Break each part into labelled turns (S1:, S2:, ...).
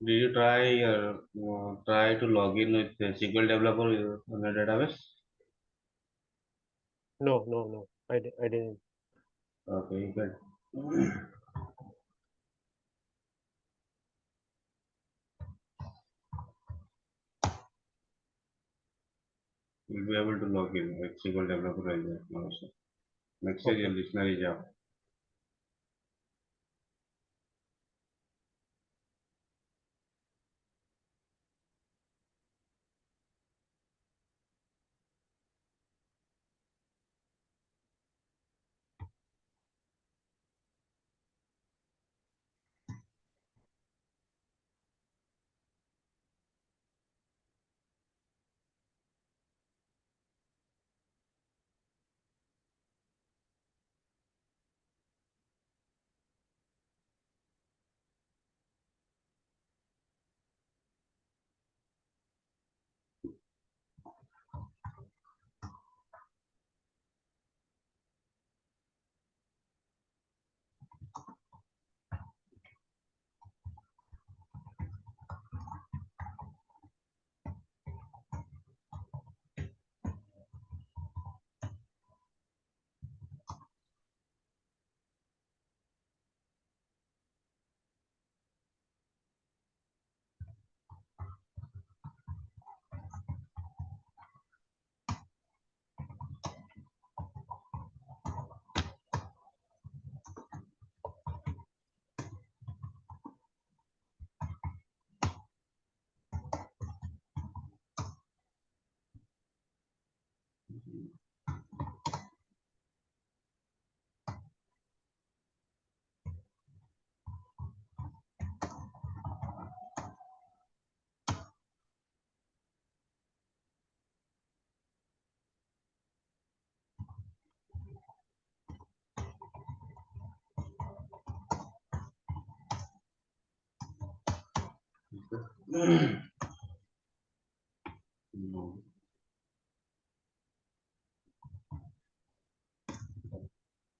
S1: Did you try to log in with SQL Developer on the database?
S2: No, no, no. I didn't.
S1: Okay, you can. You'll be able to log in with SQL Developer as well also. Make sure your
S2: Okay.
S1: listener is up. No.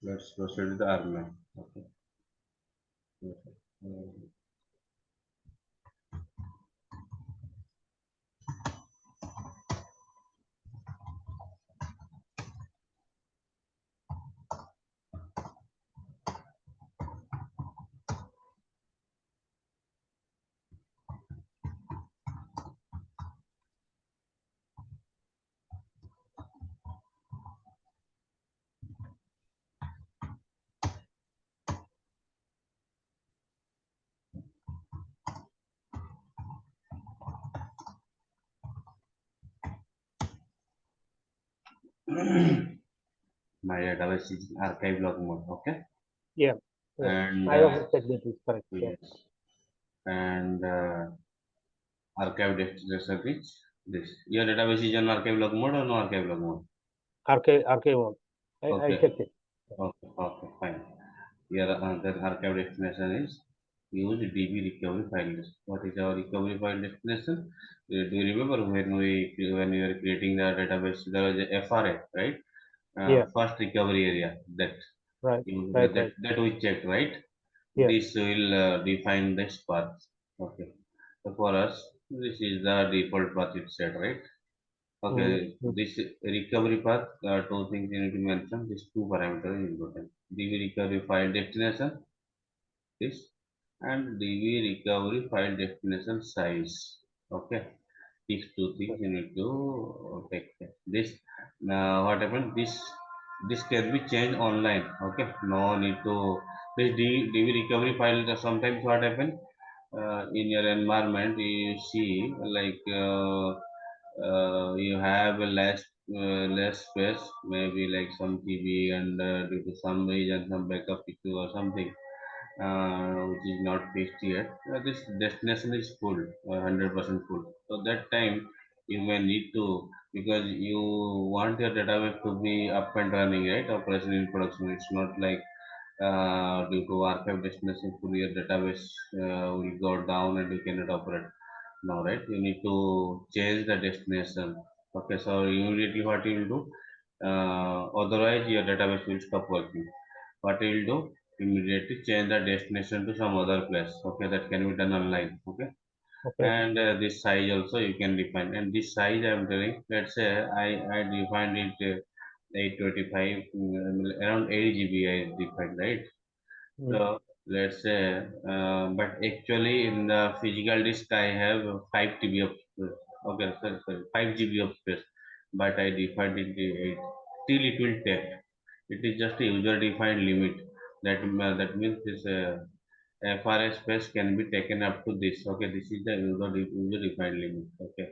S1: Let's proceed with the RMAN. Okay. My database is in archive log mode. Okay.
S2: Yeah. Yeah.
S1: And
S2: I also checked that is correct. Yeah.
S1: yes. And archive destination is this. Your database is on archive log mode or no archive log mode?
S2: Archive one. I
S1: Okay.
S2: checked it.
S1: Okay. Okay. Fine. Here, the archive destination is use DB recovery file list. What is our recovery file destination? Do you remember when we were creating the database, there was a FRA, right?
S2: Yeah.
S1: First recovery area that
S2: Right.
S1: you
S2: Right.
S1: that
S2: Right.
S1: that we checked, right?
S2: Yeah.
S1: This will define this path. Okay. So for us, this is the default path it said, right?
S2: Mm,
S1: Okay.
S2: mm.
S1: This recovery path, two things you need to mention. These two parameters is important. DB recovery file destination this and DB recovery file destination size. Okay, these two things you need to take care. This what happened? This can be changed online. Okay, no need to this DB recovery file. Sometimes what happen in your environment you see like you have a less space, maybe like some TB and due to some reason some backup issue or something which is not fixed yet. This destination is full, 100% full. So that time you may need to because you want your database to be up and running, right? Operation in production. It's not like due to archive destination full, your database will go down and you cannot operate. No, right? You need to change the destination. Okay, so immediately what you will do? Otherwise, your database will stop working. What you will do? Immediately change the destination to some other place. Okay, that can be done online. Okay,
S2: Okay.
S1: and this size also you can define. And this size I'm telling, let's say I defined it 825, around 8 GB I defined, right?
S2: Mm.
S1: So let's say, but actually in the physical disk I have 5 TB of space. Okay, sorry, 5 GB of space, but I defined it 8. Still it will take. It is just a user defined limit. That means this FRS space can be taken up to this. Okay, this is the user defined limit. Okay,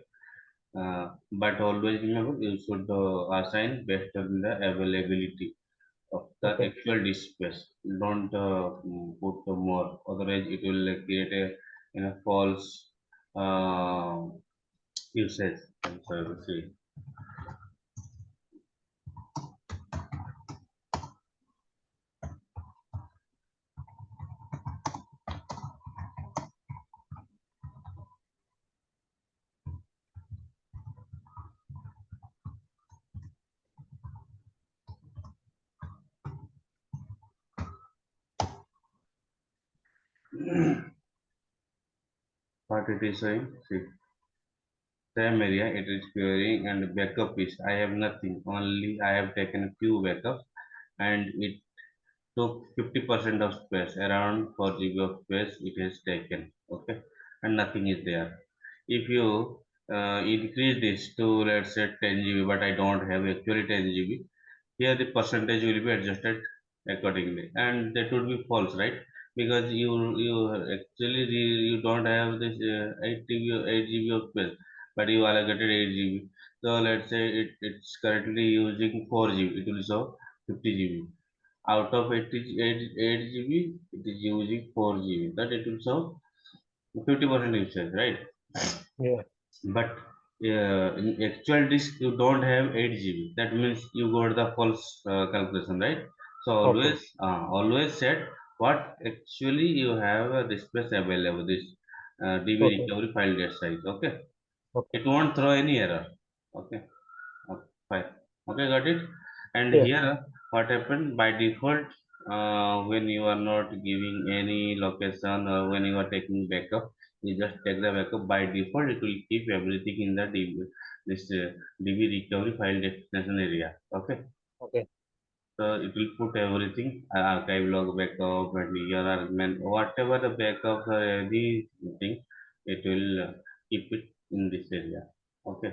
S1: but always remember you should assign based on the availability of the
S2: Okay.
S1: actual disk space. Don't put more, otherwise it will create a false uh, usage. I'm sorry to say. What it is saying? See, same area it is querying and backup is I have nothing. Only I have taken a few backups and it took 50% of space, around 4 GB of space it has taken. Okay, and nothing is there. If you increase this to let's say 10 GB, but I don't have actually 10 GB, here the percentage will be adjusted accordingly, and that would be false, right? Because you actually you don't have this 8 GB of space, but you allocated 8 GB. So let's say it's currently using 4 GB, it will show 50 GB. Out of 8 GB, it is using 4 GB. That it will show 50% usage, right?
S2: Yeah.
S1: But in actual disk you don't have 8 GB. That means you got the false calculation, right? So
S2: Okay.
S1: always set what actually you have a disk space available, this DB
S2: Okay.
S1: recovery file data size. Okay,
S2: Okay.
S1: it won't throw any error. Okay. Okay, fine. Okay, got it. And
S2: Yeah.
S1: here, what happened by default, when you are not giving any location or when you are taking backup, you just take the backup. By default, it will keep everything in the DB recovery file destination area. Okay,
S2: Okay.
S1: so it will put everything, archive log backup, material, argument, whatever the backups or anything, it will keep it in this area. Okay.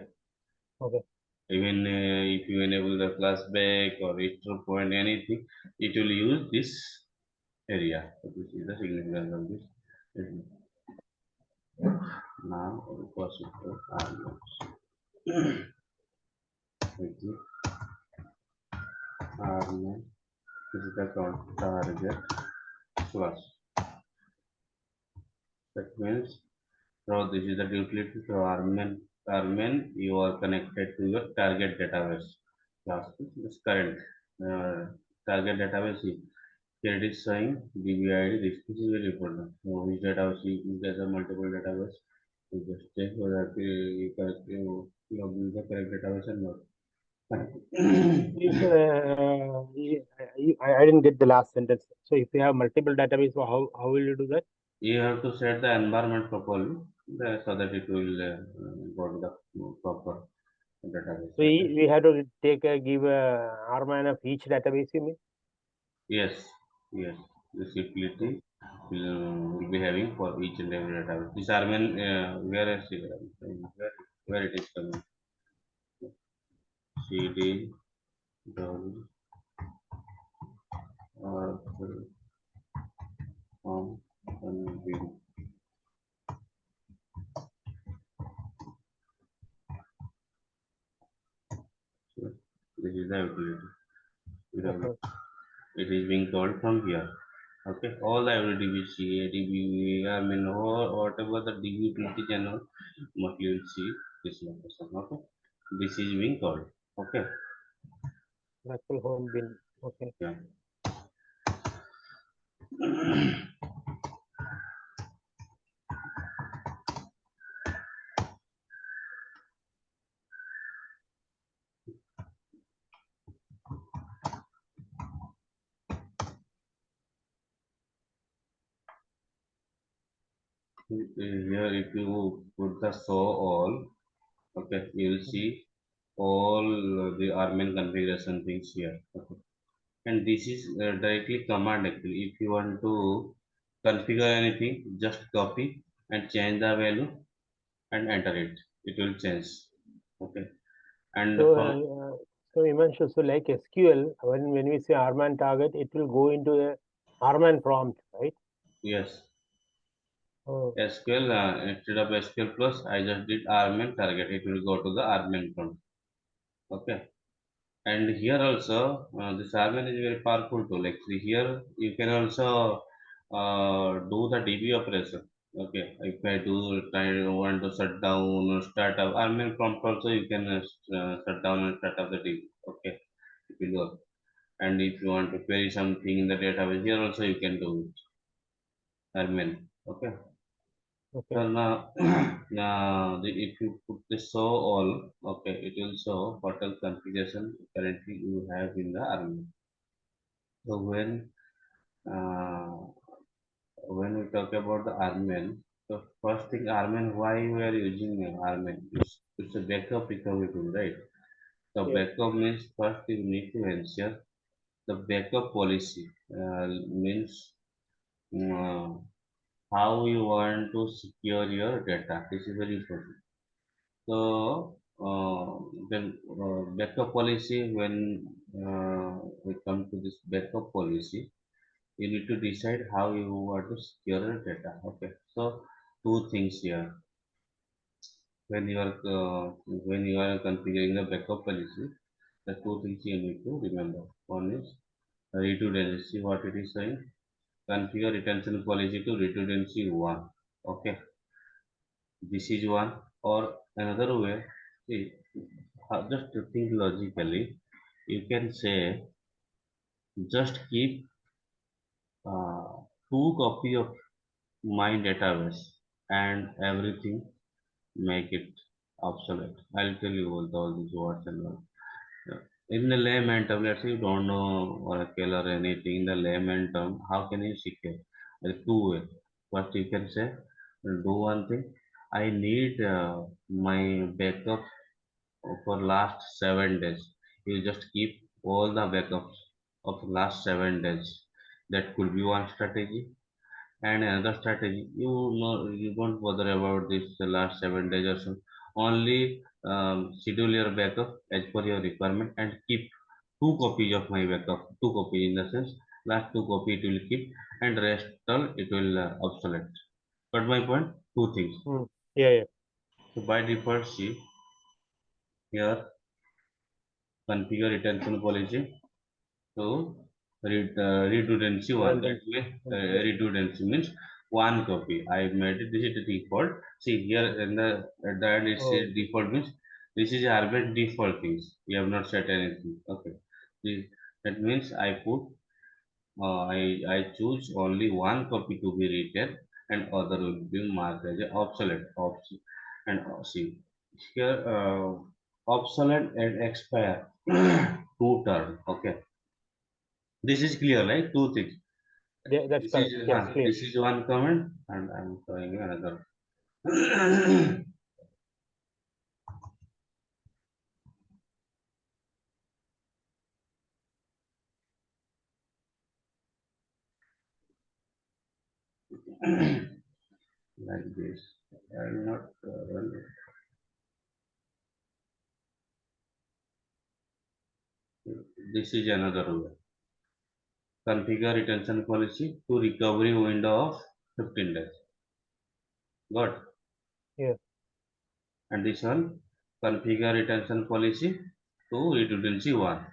S2: Okay.
S1: Even if you enable the flashback or restore point anything, it will use this area. So this is the significance of this. Now repository RMAN this is the count target plus. That means so this is the utility for RMAN you are connected to your target database. Class is current target database is. Here it is showing DBID. This is very important. So which database you get a multiple database. You just check whether you have used the correct database or not. Fine.
S2: If I didn't get the last sentence. So if you have multiple database, so how will you do that?
S1: You have to set the environment properly so that it will go to the proper database.
S2: So we have to take give a RMAN of each database. You mean?
S1: Yes, yes. This
S2: Oh,
S1: utility will be having for each and every database. This RMAN where it is coming. CD double or from bin. So this is the utility.
S2: okay.
S1: It is being called from here. Okay, all the DBC, DB, I mean, or whatever the DB utility channel, must you will see this location. Okay, this is being called. Okay,
S2: Local home bin. Okay.
S1: yeah. Here, if you put the show all, okay, you will
S2: Mm.
S1: see all the RMAN configuration things here. Okay. And this is directly command actually. If you want to configure anything, just copy and change the value and enter it. It will change. Okay. And
S2: So,
S1: from
S2: Imanshu, so like SQL, when we say RMAN target, it will go into a RMAN prompt, right?
S1: yes,
S2: Oh,
S1: SQL instead of SQL plus, I just did RMAN target. It will go to the RMAN front. Okay. And here also, this RMAN is very powerful tool. Actually, here you can also do the DB operation. Okay, if I do try want to shut down or start up RMAN prompt also, you can shut down and start up the DB. Okay, it will work. And if you want to query something in the database, here also you can do it. RMAN. Okay.
S2: okay.
S1: So now, now if you put this show all, okay, it will show what all configuration currently you have in the RMAN. So uh, when we talk about the RMAN, the first thing RMAN, why we are using RMAN? It's a backup recovery tool, right? So
S2: Yeah.
S1: backup means first you need to ensure the backup policy means uh, how you want to secure your data. This is very important. So then backup policy, when we come to this backup policy, you need to decide how you want to secure your data. Okay, so two things here. When you are configuring the backup policy, the two things you need to remember. One is redundancy. What it is saying? Configure retention policy to redundancy one. Okay, this is one. Or another way, see, just to think logically, you can say just keep uh, two copy of my database and everything make it obsolete. I'll tell you all these words and all. Yeah. In the layman term, let's say you don't know Oracle or anything in the layman term, how can you secure? There are two ways. First, you can say, do one thing. I need my backup for last 7 days. You just keep all the backups of last 7 days. That could be one strategy. And another strategy, you don't bother about this the last 7 days or so. Only schedule your backup as per your requirement and keep two copies of my backup. Two copies in the sense last two copy it will keep and rest all it will obsolete. But my point, two things.
S2: Mm. Yeah, yeah.
S1: So by default, see here configure retention policy. So redundancy one. That
S2: Redundant.
S1: means
S2: Yeah.
S1: redundancy means one copy. I made it. This is the default. See here in the at the end it
S2: Oh,
S1: says default means this is Arbet default things. You have not set anything. Okay. This, that means I put I choose only one copy to be written and other will be marked as a obsolete. And see here obsolete and expire two term. Okay. This is clear, right? Two things.
S2: yeah, that's correct. Yes, clear.
S1: This is one comment, and I'm showing you another. Like this. I'm not. Well, this is another way. Configure retention policy to recovery window of 15 days. Got.
S2: Yeah.
S1: And this one, configure retention policy to redundancy one.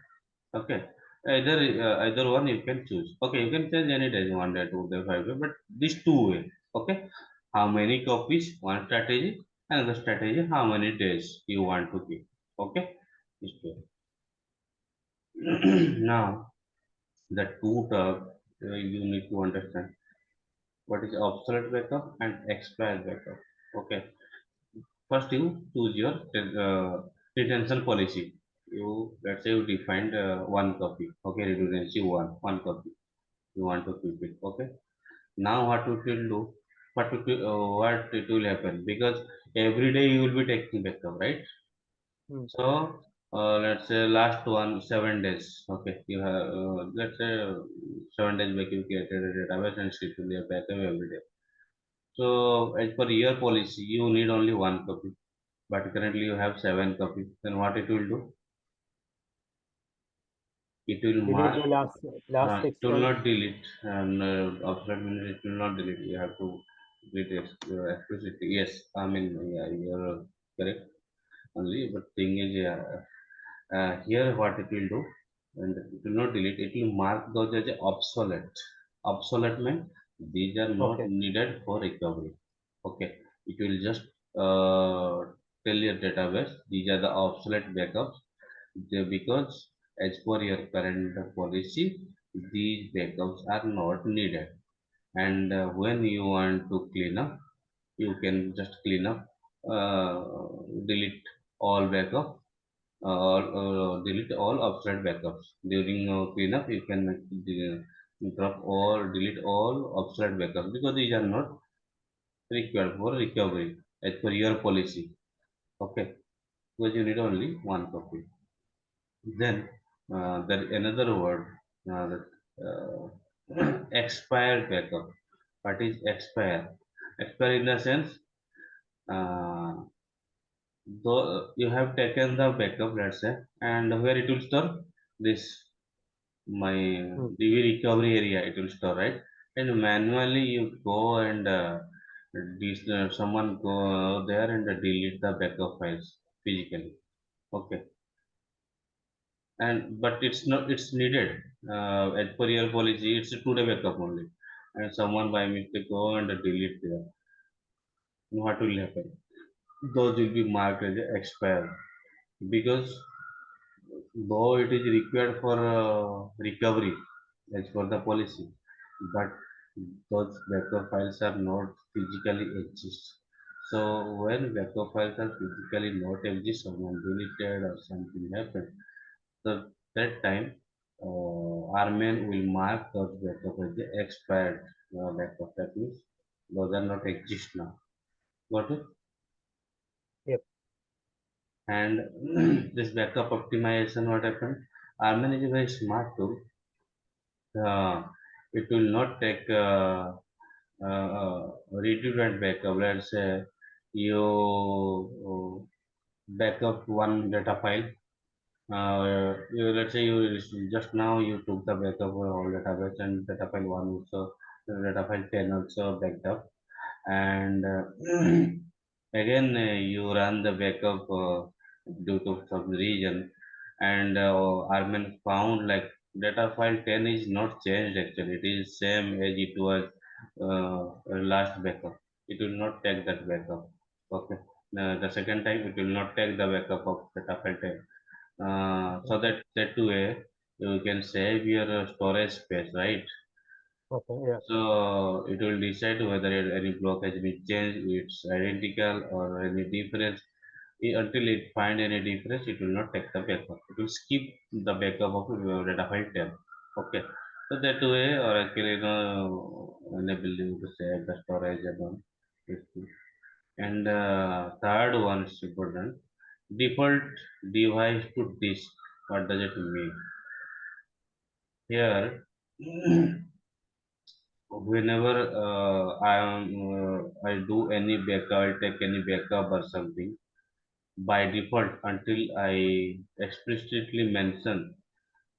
S1: Okay. Either one you can choose. Okay, you can change any days, 1 day, 2 day, 5 day, but these two way. Okay. How many copies? One strategy. Another strategy. How many days you want to keep? Okay. These two. Now the two term you need to understand what is obsolete backup and expired backup. Okay. First, you choose your retention policy. You let's say you defined one copy. Okay, redundancy one copy. You want to keep it. Okay. Now what we will do? what it will happen, because every day you will be taking backup, right?
S2: mm.
S1: So let's say last 7 days. Okay, you have let's say 7 days back you created a database and it will be a backup every day. So as per your policy, you need only one copy, but currently you have 7 copies. Then what it will do? It will
S2: Delete
S1: mark.
S2: the last
S1: It
S2: six
S1: will
S2: months.
S1: not delete, and obsolete means it will not delete. You have to delete it explicitly. Yes, I mean, yeah, you're correct. Only, but thing is, yeah, here what it will do, and it will not delete. It will mark those as obsolete. Obsolete means these are not
S2: Okay,
S1: needed for recovery. Okay, it will just uh, tell your database these are the obsolete backups. Because as per your current policy, these backups are not needed. And when you want to clean up, you can just clean up, uh, delete all backup, delete all obsolete backups. During cleanup, you can drop or delete all obsolete backups because these are not required for recovery as per your policy. Okay, because you need only one copy. Then there another word, that expired backup. What is expire? Expire in the sense, uh, though you have taken the backup, let's say, and where it will store this my
S2: mm.
S1: DB recovery area, it will store, right? And manually you go and someone go there and delete the backup files physically. Okay, and but it's not, it's needed as per your policy. It's a 2-day backup only, and someone by mistake go and delete there. What will happen? Those will be marked as expired, because though it is required for recovery as per the policy, but those backup files are not physically exist. So when backup files are physically not exist, someone deleted or something happened, so that time RMAN will mark those backup as the expired backup. That means those are not exist now. Got it?
S2: Yep.
S1: And this backup optimization, what happened? RMAN is a very smart tool. It will not take redundant backup. Let's say you backup one data file. Let's say you just now you took the backup of all database, and data file 1 also, data file 10 also backed up, and again you run the backup due to some reason, and Armin found like data file 10 is not changed, actually it is same as it was last backup. It will not take that backup. Okay, the second time it will not take the backup of data file 10. So
S2: Okay.
S1: that way you can save your storage space, right?
S2: Okay. Yeah.
S1: So it will decide whether any block has been changed, it's identical or any difference. Until it find any difference, it will not take the backup. It will skip the backup of your data file tab. Okay. So that way, or actually, enable you to save the storage and all. And third one is important. Default device to disk. What does it mean? Here, whenever I do any backup, I take any backup or something, by default, until I explicitly mention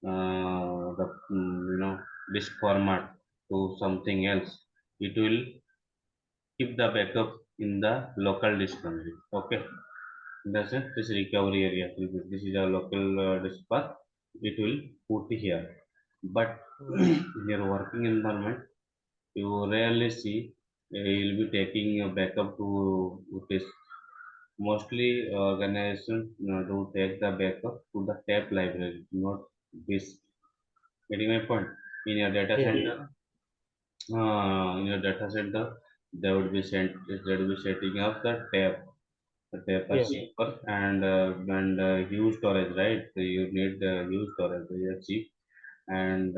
S1: the disk format to something else, it will keep the backup in the local disk only. Okay, that's it. This recovery area. This is a local disk path. It will put here, but
S2: Mm.
S1: in your working environment, you rarely see you'll be taking a backup to this. Mostly organizations do take the backup to the tab library, not this. Getting my point? In your data
S2: Yeah.
S1: center, they would be sent. They would be setting up the tab are
S2: Yeah.
S1: cheaper, and huge storage, right? So you need huge storage. They are cheap, and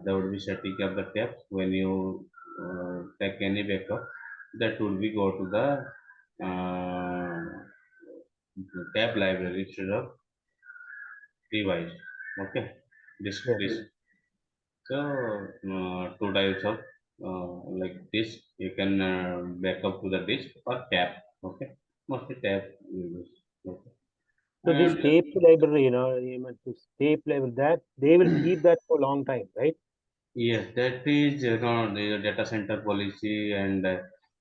S1: they would be setting up the tabs when you take any backup, that would be go to the tab library instead of device. Okay,
S2: Yes.
S1: disk. So two types of like this, you can back up to the disk or tab. Okay, mostly tab we use. Okay.
S2: So this
S1: And
S2: tape library, you meant this tape library, that they will keep that for a long time, right?
S1: yes, that is the data center policy, and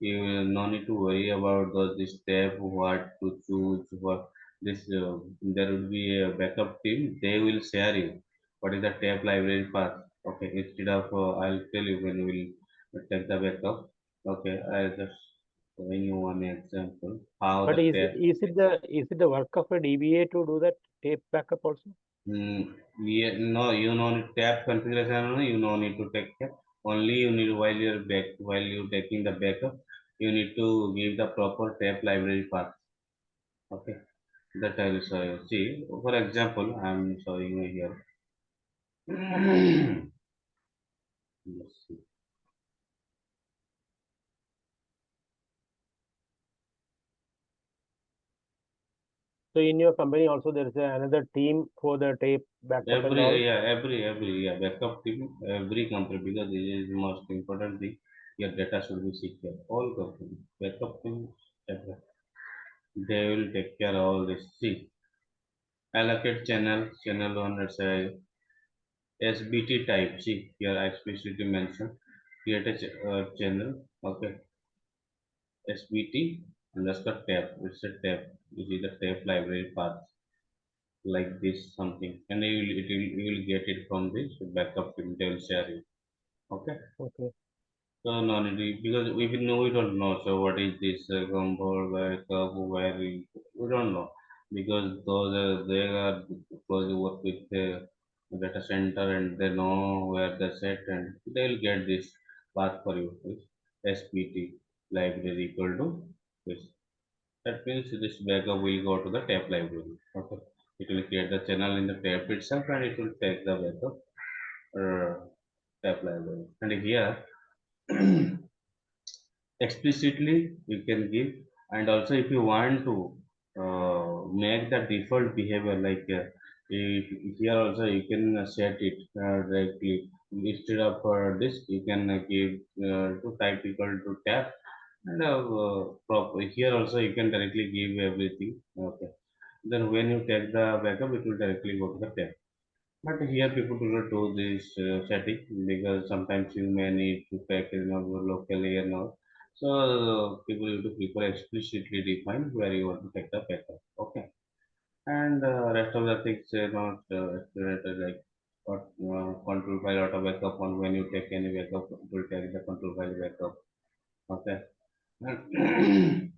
S1: you will no need to worry about this step, what to choose, what this. There will be a backup team. They will share you what is the tab library path. Okay, instead of I'll tell you when we will take the backup. Okay, I just showing you one example how
S2: But
S1: the tab.
S2: is it the work of a DBA to do that tape backup also?
S1: Yeah, no, you no need tab configuration. No, you no need to take care. Only you need while you taking the backup, you need to give the proper tab library path. Okay, that I will show you. See, for example, I am showing you here. Let's see.
S2: So in your company also there is another team for the tape backup and all.
S1: Every backup team, every company, because this is the most important thing. Your data should be secure. All company backup team, they will take care of all this. See, allocate channel one, let's say SBT type. See, here I explicitly mentioned create a channel. Okay, SBT underscore tab. It's a tab. You see the tab library path like this something, and you will get it from this backup team. They will share it. Okay.
S2: Okay.
S1: So no need because we don't know. So what is this compound backup? We don't know because those they are because they work with the data center and they know where they set and they'll get this path for you. This SPT library equal to this. That means this backup will go to the tab library. Okay. It will create the channel in the tab itself and it will take the backup tab library. And here explicitly you can give, and also if you want to make the default behavior like here also you can set it directly instead of this you can give to type equal to tab and here also you can directly give everything. Okay, then when you take the backup it will directly go to the tab, but here people do not do this setting because sometimes you may need to pack in locally and all. So people have to prefer explicitly define where you want to take the backup. Okay. And rest of the things are not estimated like what control file auto backup on when you take any backup, it will take the control file backup. Okay. And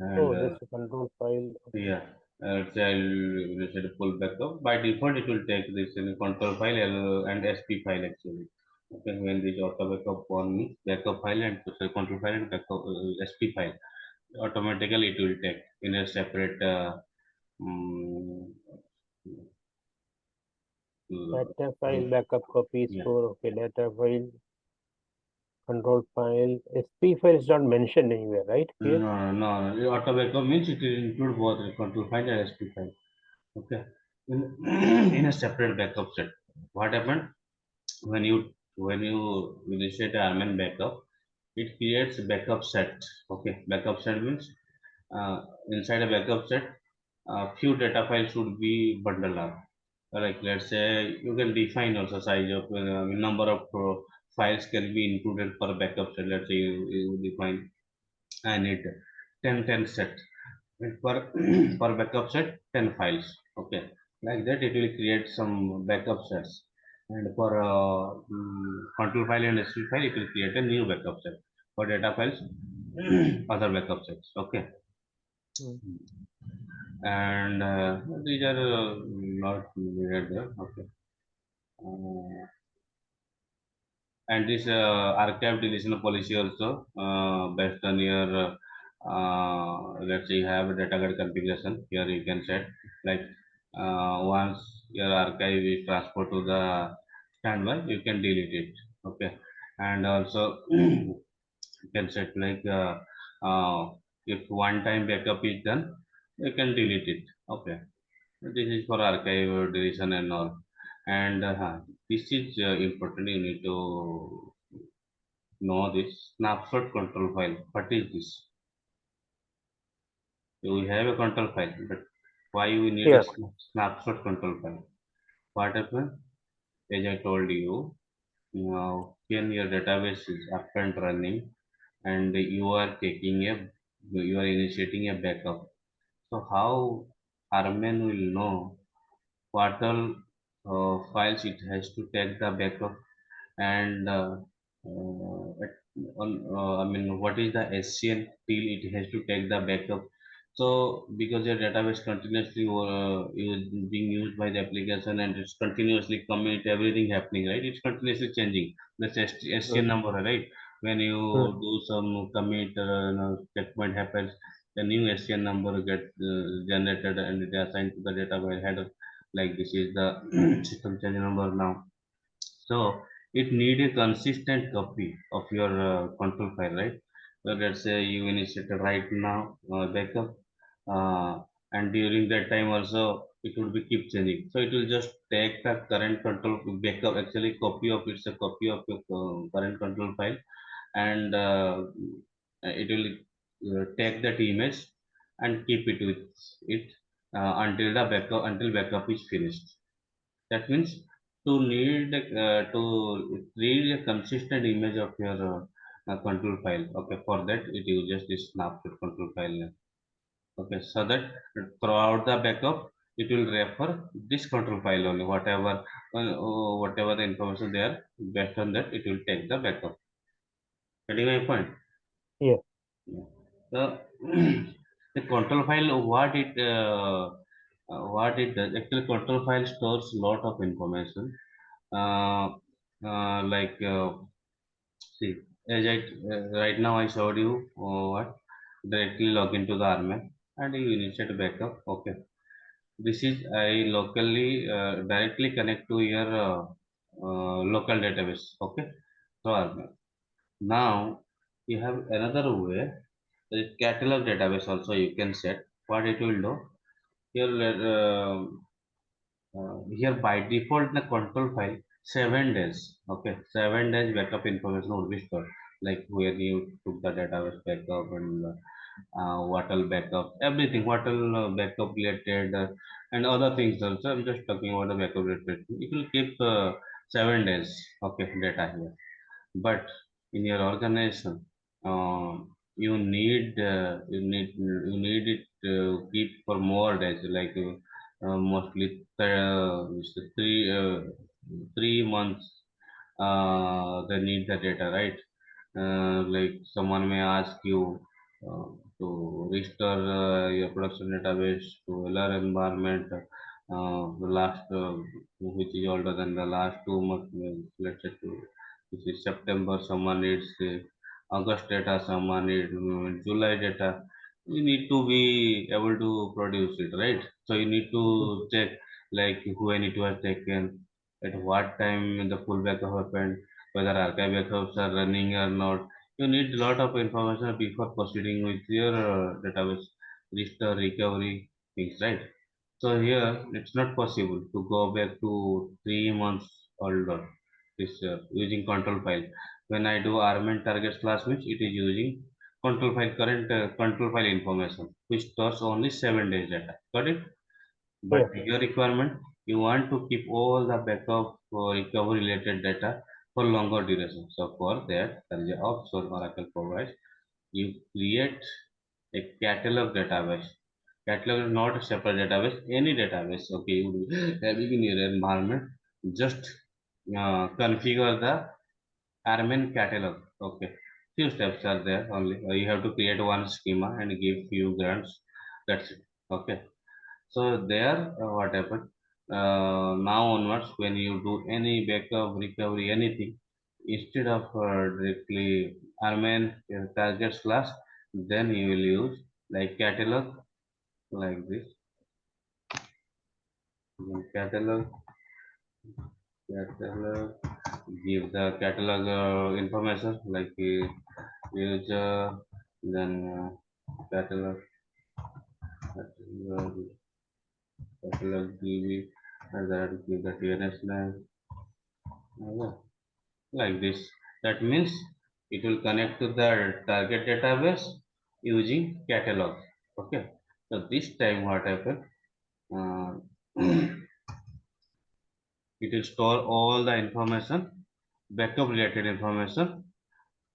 S2: Oh, this control file. Okay.
S1: yeah, I'll set a full backup. By default, it will take this in control file and SP file actually. Okay, when this auto backup on means backup file and control file and backup SP file, automatically it will take in a separate. Um,
S2: Data
S1: uh,
S2: file backup copy
S1: yeah,
S2: store. Okay. Data file control file. SP file is not mentioned anywhere, right? Here.
S1: no. Auto backup means it will include both the control file and SP file. Okay, in in a separate backup set. What happened? when you when you initiate a RMAN backup, it creates a backup set. Okay, backup set means inside a backup set, few data files should be bundled up. Like let's say you can define also size of number of files can be included per backup set. Let's say you define I need 10 set and per backup set 10 files. Okay, like that it will create some backup sets, and for control file and sp file it will create a new backup set. For data files other backup sets. Okay,
S2: Hmm.
S1: and these are not needed there. Okay, uh, and this archive deletion policy also based on your let's say you have a data guard configuration. Here you can set like once your archive is transferred to the standby you can delete it. Okay, And also you can set like if one time backup is done, you can delete it. Okay, this is for archive deletion and all. And this is important. You need to know this snapshot control file. What is this? We have a control file, but why we need a
S2: Yes.
S1: snapshot control file? What happened? As I told you, now when your database is up and running and you are initiating a backup. So how RMAN will know what all files it has to take the backup, and I mean, what is the SCN till it has to take the backup. So because your database continuously being used by the application and it's continuously commit everything happening, right? It's continuously changing. That's
S2: Mm,
S1: SCN number, right? When you
S2: mm,
S1: do some commit statement happens, the new SCN number get generated and it is assigned to the database header. Like this is the system change number now, so it need a consistent copy of your control file, right? So let's say you initiate right now backup, and during that time also it will be keep changing. So it will just take the current control backup, actually copy of it's a copy of your current control file, and it will take that image and keep it with it until backup is finished. That means to read a consistent image of your control file. Okay, for that it uses this snapshot control file name. Okay, so that throughout the backup it will refer this control file only. Whatever the information there, based on that it will take the backup. Getting my point?
S2: yes.
S1: Yeah. So the control file, what it does, actually control file stores lot of information. uh, like see, as right now I showed you what directly log into the RMAN and you initiate backup. Okay, this is I locally directly connect to your local database. Okay, so RMAN. Now you have another way, the catalog database also you can set. What it will do here, here by default the control file 7 days. Okay, 7 days backup information would be stored, like where you took the database backup and what all backup, everything what all backup related and other things also. I'm just talking about the backup related. It will keep 7 days. Okay, data here, but in your organization you need it to keep for more days, like mostly three 3 months they need the data, right? Like someone may ask you to restore your production database to LR environment, the last which is older than the last 2 months, let's say this is September, someone needs August data, someone needs July data. You need to be able to produce it, right? So you need to
S2: Mhm.
S1: check like when it was taken, at what time the full backup happened, whether archive backups are running or not. You need a lot of information before proceeding with your database restore recovery things, right? So here it's not possible to go back to 3 months older this using control file. When I do RMAN target slash means it is using control file current control file information which stores only 7 days data. Got it? But
S2: Yes.
S1: your requirement, you want to keep all the backup recovery related data for longer duration. So for that, there is a offshore Oracle provides. You create a catalog database. Catalog is not a separate database, any database. Okay, you would be having in your environment. Just configure the RMN catalog. Okay, few steps are there only. You have to create one schema and give few grants. That's it. Okay. So there, what happened? Now onwards, when you do any backup, recovery, anything, instead of directly RMAN target slash, then you will use like catalog like this. Catalog, catalog. give the catalog information like user, then catalog, catalog, catalog DB, and that give the DNS name, yeah, like this. That means it will connect to the target database using catalog. Okay. So this time what happened? Uh, it will store all the information, backup related information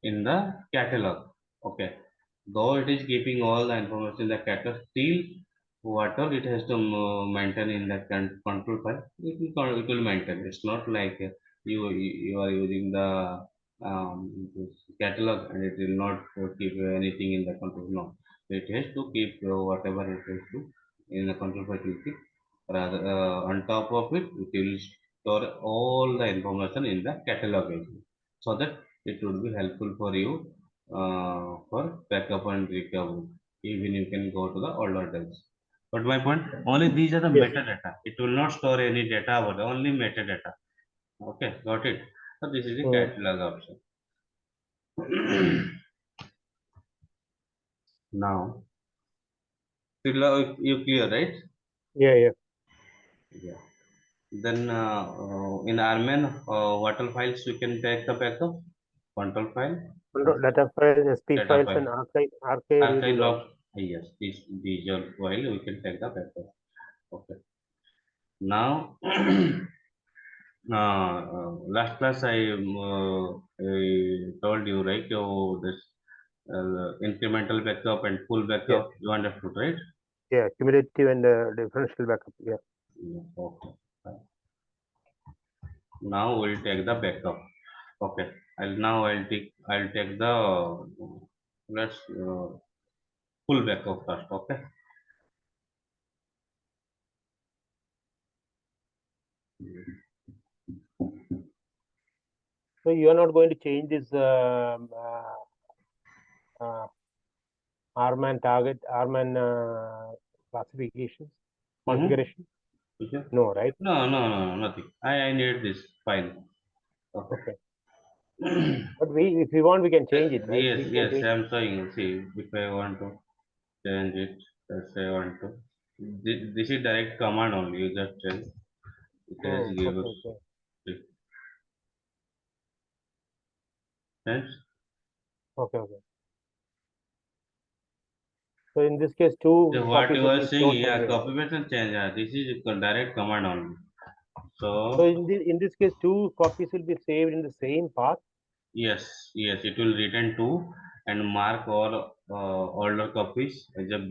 S1: in the catalog. Okay. Though it is keeping all the information in the catalog, still whatever it has to maintain in the control file, it will maintain. It's not like you are using the this catalog and it will not keep anything in the control. No, it has to keep whatever it has to in the control file. It will keep rather on top of it. It will store all the information in the catalog as well, so that it would be helpful for you for backup and recovery. Even you can go to the older times. But my point, only these are the
S2: Yes.
S1: metadata. It will not store any data, but only metadata. Okay, got it. So this is the
S2: Mm.
S1: catalog option. Now, till you clear, right?
S2: Yeah, yeah.
S1: Yeah. Then in RMAN, what all files we can take the backup? Control file,
S2: Data files, SP
S1: data
S2: files, and
S1: file.
S2: archive it
S1: Archive
S2: is
S1: logs,
S2: optional.
S1: yes, these are file we can take the backup. Okay. Now, last class I told you, right? Oh, this incremental backup and full
S2: Yes.
S1: backup you understood, right?
S2: Yeah. Cumulative and differential backup. Yeah.
S1: Yeah, okay. Now we'll take the backup. Okay. I'll take the let's full backup first. Okay.
S2: So you are not going to change this uh, RMAN target, RMAN classifications,
S1: Mm-hmm.
S2: configuration?
S1: Okay.
S2: No, right?
S1: No, nothing. I need this file. Okay.
S2: Okay. But if we want, we can change it, right?
S1: Yes,
S2: We can
S1: yes,
S2: change.
S1: I'm saying, see, if I want to change it, let's say I want to. This is direct command only, you just tell. It has give
S2: Okay,
S1: us
S2: okay,
S1: sense.
S2: okay, okay. So in this case,
S1: So
S2: two
S1: what
S2: copies
S1: you
S2: will
S1: are
S2: be
S1: saying,
S2: stored
S1: yeah,
S2: somewhere.
S1: copy paste and change. This is a direct command only.
S2: So
S1: So,
S2: in this case, two copies will be saved in the same path.
S1: yes, it will return two and mark all older copies as a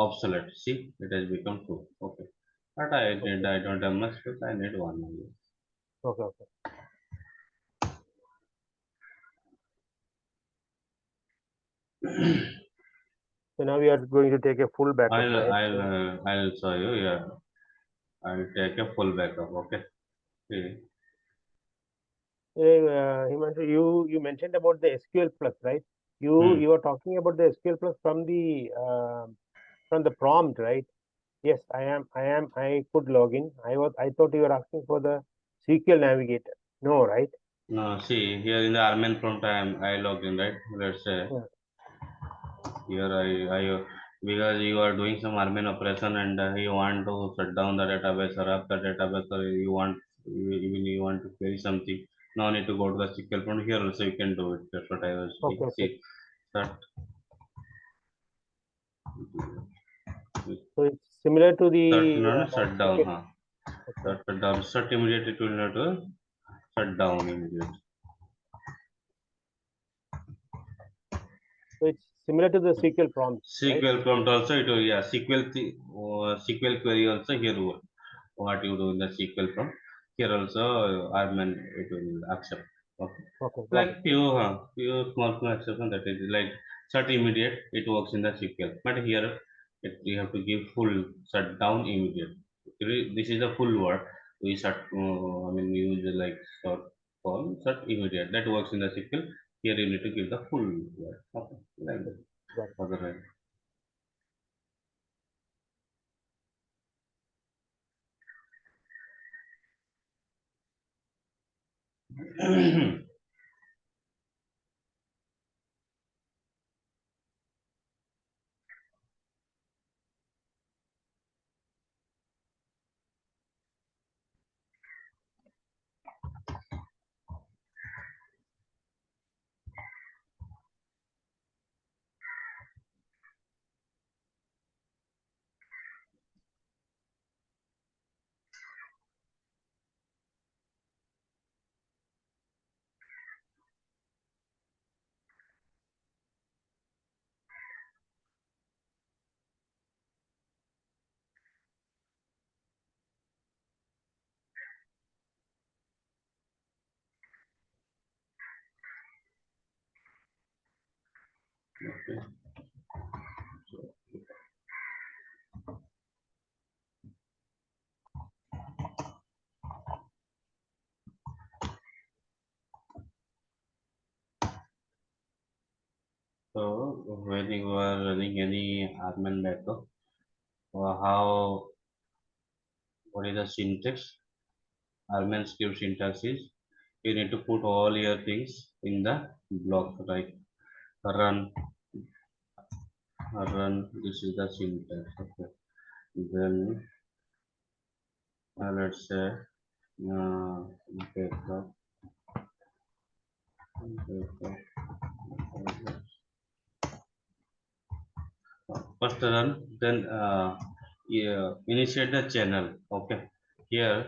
S1: obsolete. See, it has become two. Okay. But
S2: Okay,
S1: I don't have much space. I need one only.
S2: okay, okay. So now we are going to take a full backup, right? So
S1: I'll show you. Yeah, I'll take a full backup. Okay. See.
S2: Himanshu, you mentioned about the SQL plus, right?
S1: Hmm.
S2: You are talking about the SQL plus from the prompt, right? Yes, I could log in. I thought you were asking for the SQL navigator. No, right?
S1: No, see here in the RMAN prompt I logged in, right? Let's say
S2: Yeah.
S1: here because you are doing some RMAN operation and you want to shut down the database or up the database or even you want to query something. No need to go to the SQL prompt. Here also you can do it. That's what I was saying.
S2: Okay, okay.
S1: See, start
S2: So it's similar to
S1: start
S2: the
S1: no, shut down.
S2: SQL.
S1: Huh?
S2: Okay.
S1: Shut down. Shut immediately. It will not shut down immediately.
S2: So it's similar to the SQL prompt, right?
S1: SQL prompt also it will, yeah, SQL query also here what you do in the SQL prompt here also RMAN it will accept. Okay.
S2: Okay, got
S1: Like
S2: it.
S1: few small exception that is like shut immediate it works in the SQL, but here you have to give full shut down immediate. This is a full word we shut. I mean we use like short form shut immediate that works in the SQL. Here you need to give the full word. Okay, like
S2: Okay,
S1: that.
S2: got it.
S1: Otherwise. Okay. So when you are running any RMAN backup, how what is the syntax? RMAN script syntax is you need to put all your things in the block, like run, run. This is the syntax. Okay. Then let's say uh, backup, backup. First run, then yeah, initiate the channel. Okay. Here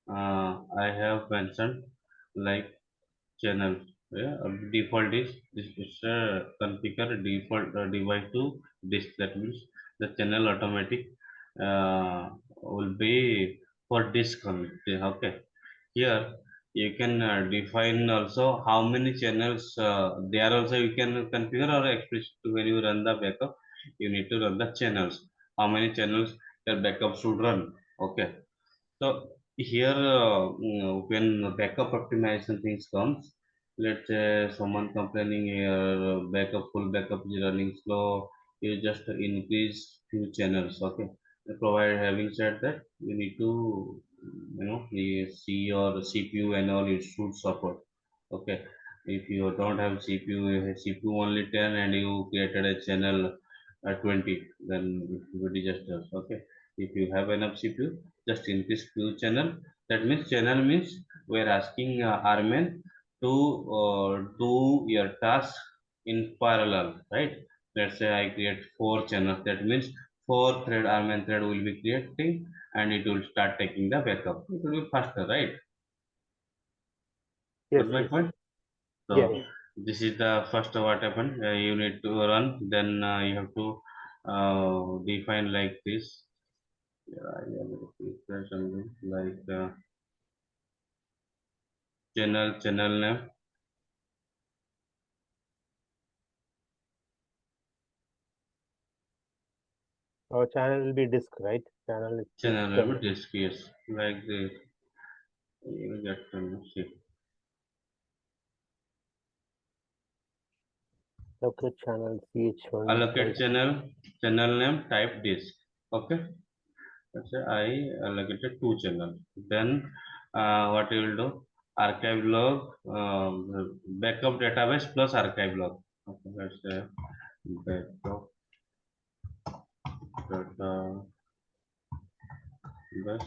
S1: I have mentioned like channel. Yeah, default is this is configure default device to disk. That means the channel automatic will be for disk only. Okay, here you can define also how many channels there also you can configure, or explicit when you run the backup you need to run the channels, how many channels your backup should run. Okay, so here, when backup optimization things comes, let's say someone complaining here backup full backup is running slow, you just increase few channels. Okay, provided having said that, you need to you see your CPU and all it should support. Okay, if you don't have CPU, you have CPU only 10 and you created a channel 20, then it will be disastrous. Okay, if you have enough CPU, just increase few channel. That means channel means we're asking RMAN to do your task in parallel, right? Let's say I create four channels. That means four thread RMAN thread will be creating and it will start taking the backup. It will be faster, right?
S2: Yes,
S1: Got my
S2: yes.
S1: point?
S2: Yeah,
S1: So
S2: yeah.
S1: this is the first what happened. You need to run. Then you have to define like this. Yeah, I have to prepare something like channel name,
S2: Our channel will be disk, right? Channel is disk
S1: channel name
S2: domain.
S1: disk, yes, like this. You get to see.
S2: Okay, channel ch1
S1: Allocate
S2: type.
S1: channel name type disk. Okay, let's say I allocated two channels. Then what you will do? Archive log, backup database plus archive log. Okay, let's say backup database plus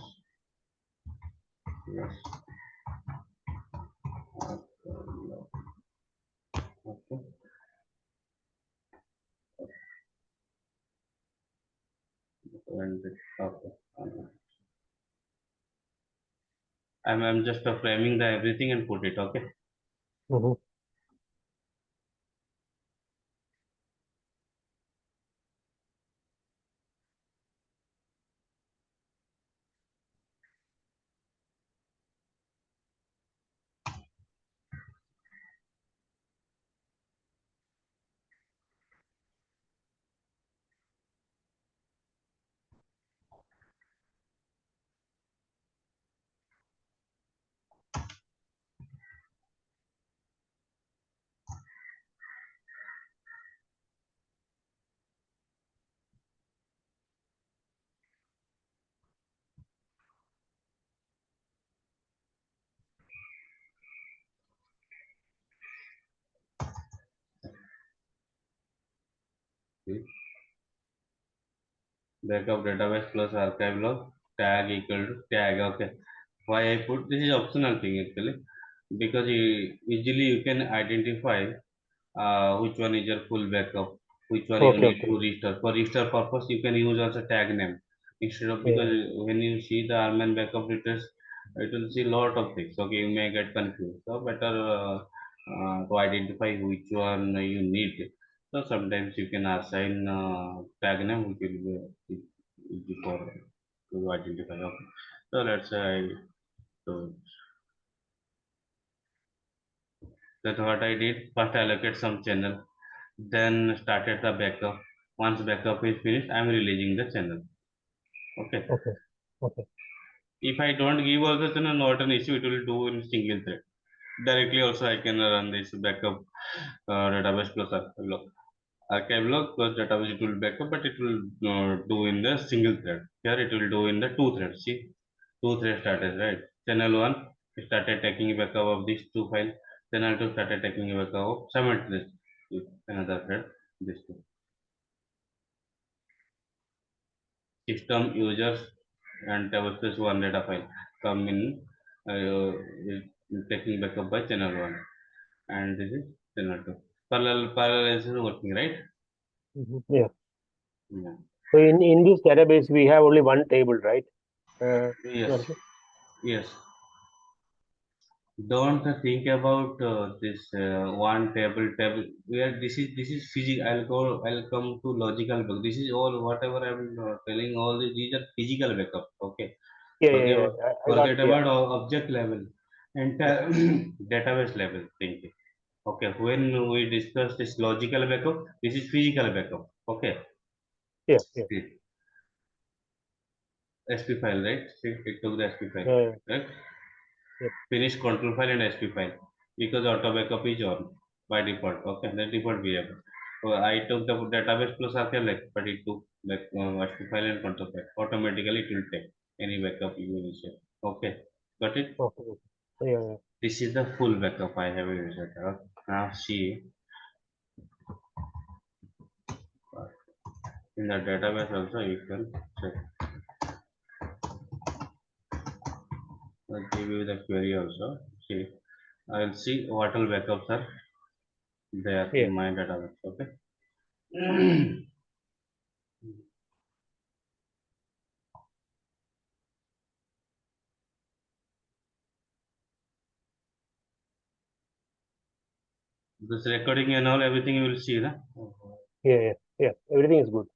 S1: archive log. Okay, and okay. I'm just framing the everything and put it. Okay.
S2: Mm-hmm.
S1: backup database plus archive log tag equal to tag. Okay, why I put this is optional thing actually, because easily you can identify which one is your full backup, which one you
S2: Okay,
S1: need
S2: okay.
S1: to restore. For restore purpose, you can use also tag name instead of,
S2: Yeah,
S1: because when you see the RMAN backup details, it will see lot of things. Okay, you may get confused. So better to identify which one you need. So sometimes you can assign tag name which will be for to identify. Okay. So let's say so that's what I did. First allocate some channel, then started the backup. Once backup is finished, I'm releasing the channel. Okay.
S2: okay, okay,
S1: If I don't give all the channel, not an issue. It will do in single thread. Directly also I can run this backup database plus archive log plus database. It will backup, but it will do in the single thread. Here it will do in the two threads. See, two threads started, right? Channel one started taking a backup of these two files. Channel two started taking a backup of simultaneously with another thread. This two. System users and tablespace one data file come in, is taking backup by channel one, and this is channel two. Parallel is working, right?
S2: yeah.
S1: Yeah.
S2: So in this database, we have only one table, right? Uh,
S1: Yes.
S2: Narshi?
S1: Yes. Don't think about this one table. Where this is physical. I'll come to logical backup. This is all whatever I'm telling. All these are physical backup. Okay.
S2: Yeah, yeah,
S1: Forget
S2: yeah. I got it.
S1: forget
S2: Yeah,
S1: about object level,
S2: yeah,
S1: entire database level thinking. Okay, when we discuss this logical backup, this is physical backup. Okay,
S2: yeah, yeah,
S1: see, SP file, right? See, it took the SP file,
S2: yeah,
S1: right?
S2: yeah.
S1: Finish control file and SP file, because auto backup is on by default. Okay, the default variable. So I took the database plus archive, but it took like SP file and control file. Automatically, it will take any backup you initiate. Okay, got it?
S2: Okay, okay. Yeah, yeah.
S1: This is the full backup I have used. Now see, in the database also you can check. I'll give you the query also. See, I'll see what all backups are there
S2: Yeah.
S1: in my database. Okay. This recording and all everything you will see, na?
S2: Yeah, yeah, yeah. Everything is good.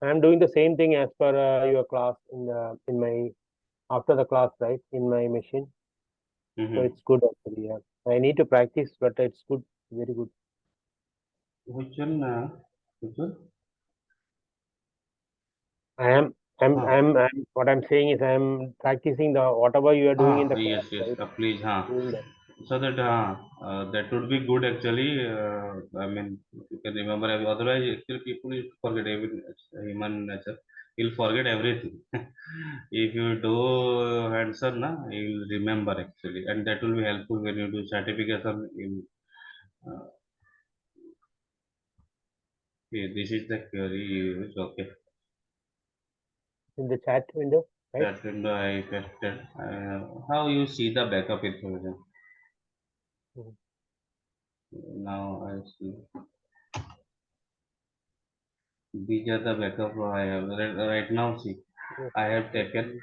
S2: I am doing the same thing as per your class in my after the class, right? In my machine. So
S1: Mm-hmm.
S2: it's good actually. Yeah. I need to practice, but it's good. Very good.
S1: Which one? Which one?
S2: I am. I'm.
S1: Ah,
S2: I'm. I'm. What I'm saying is, I'm practicing the whatever you are doing in the class,
S1: yes, yes.
S2: right?
S1: Please,
S2: Doing that.
S1: so that that would be good actually. I mean, you can remember. Otherwise, actually, people will forget. Even it's human nature. You'll forget everything. If you do answer, na, you'll remember actually, and that will be helpful when you do certification. Uh, this is the query used. Okay,
S2: In the chat window, right?
S1: that window I tested. How you see the backup information?
S2: Mhm.
S1: Now I see. These are the backup I have right now. See,
S2: Yes.
S1: I have
S2: Yes.
S1: taken,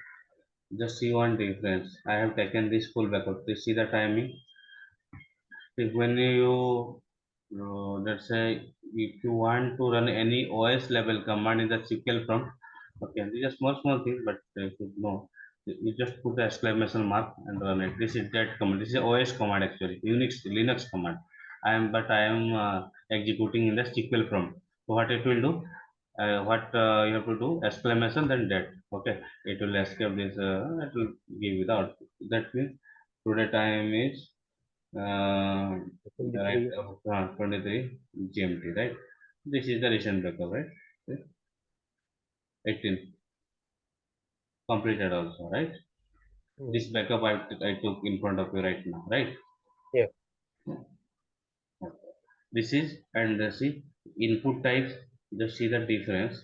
S1: just see one difference. I have taken this full backup. You see the timing. If when you, let's say, if you want to run any OS level command in the SQL prompt, okay, these are small things, but you should know. You just put the exclamation mark and run it. This is that command. This is OS command actually, Unix Linux command. I am executing in the SQL prompt. So what it will do? What you have to do? Exclamation then that. Okay, it will escape this. It will give you the output. That means today time is right,
S2: 23.
S1: 23 GMT, right? This is the recent backup, right? 18. completed also, right?
S2: Mm.
S1: This backup I took in front of you right now, right?
S2: Yeah.
S1: This is, and see, input types, just see the difference.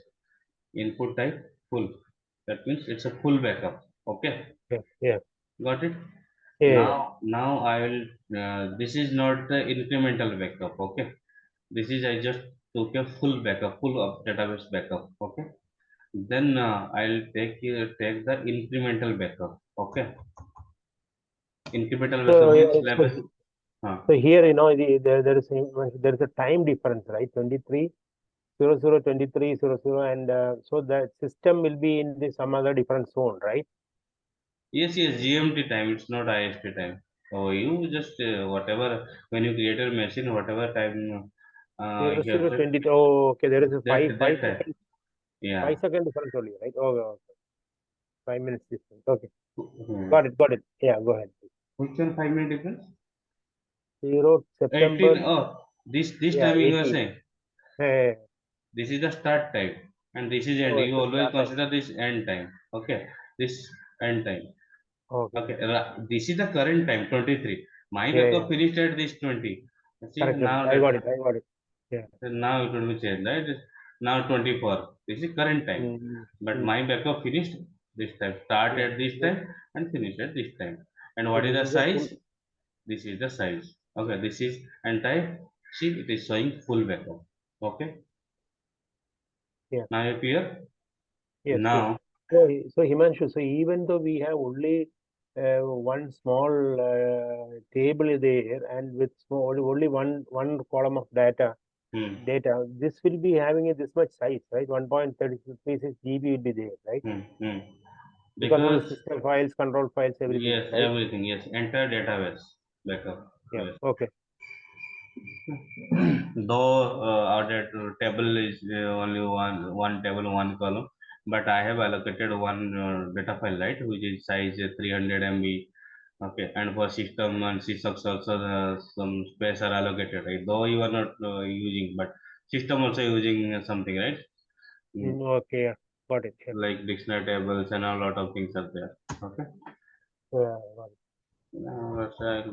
S1: Input type full, that means it's a full backup. Okay,
S2: Yeah. Yeah.
S1: got it.
S2: Yeah. Yeah.
S1: Now I will, this is not the incremental backup. Okay, this is, I just took a full backup, full of database backup. Okay, then I'll take the incremental backup. Okay, incremental backup
S2: So,
S1: means
S2: yeah,
S1: level. Huh.
S2: so here, there is a time difference, right? 23:00, 23:00, and so the system will be in some other different zone, right?
S1: Yes, yes, GMT time. It's not IST time. So you just whatever, when you create a machine, whatever time
S2: Zero
S1: you have
S2: zero
S1: set,
S2: 20. Oh, okay. There is a
S1: that
S2: five
S1: that time.
S2: second
S1: Yeah.
S2: 5 second difference only, right? Oh, okay. 5 minutes difference. Okay,
S1: Hmm.
S2: got it, got it. Yeah, go ahead.
S1: Which one 5 minute difference? 18.
S2: September.
S1: Oh, this
S2: Yeah,
S1: time you are
S2: 18.
S1: saying
S2: Eh,
S1: this is the start time and this is end.
S2: oh,
S1: You
S2: it's a
S1: always
S2: start time.
S1: consider this end time. Okay, this end time.
S2: Okay.
S1: Okay, this is the current time 23. My
S2: Yeah, yeah.
S1: backup finished at this 20. See
S2: Correct, correct.
S1: now
S2: I
S1: let,
S2: got it. I got it. Yeah.
S1: now it will be changed, right? Now 24. This is current time.
S2: Mm,
S1: But
S2: mm,
S1: my backup finished this time. Start
S2: yeah.
S1: at this
S2: So,
S1: time and finish at this time. And
S2: so
S1: what is
S2: this
S1: the
S2: is a full.
S1: size? This is the size. Okay, this is, and type. See, it is showing full backup. Okay.
S2: Yeah.
S1: Now you clear?
S2: Yes, yes.
S1: Now,
S2: So Himanshu, so even though we have only one small table there, and with only one column of
S1: hmm,
S2: this will be having this much size, right? 1.36 GB will be there, right?
S1: hmm.
S2: Because of the
S1: Because
S2: system files, control files, everything,
S1: yes,
S2: right?
S1: everything, yes, entire database backup.
S2: Yeah.
S1: Yes.
S2: Okay.
S1: Though our table is only one table, one column, but I have allocated one data file, right, which is size 300 MB. Okay, and for system and sysocs also some space are allocated, right? Though you are not using, but system also using something, right? Mm,
S2: Okay. Yeah. Got it. Yeah.
S1: like dictionary tables and a lot of things are there. Okay.
S2: Yeah, got it.
S1: Now let's check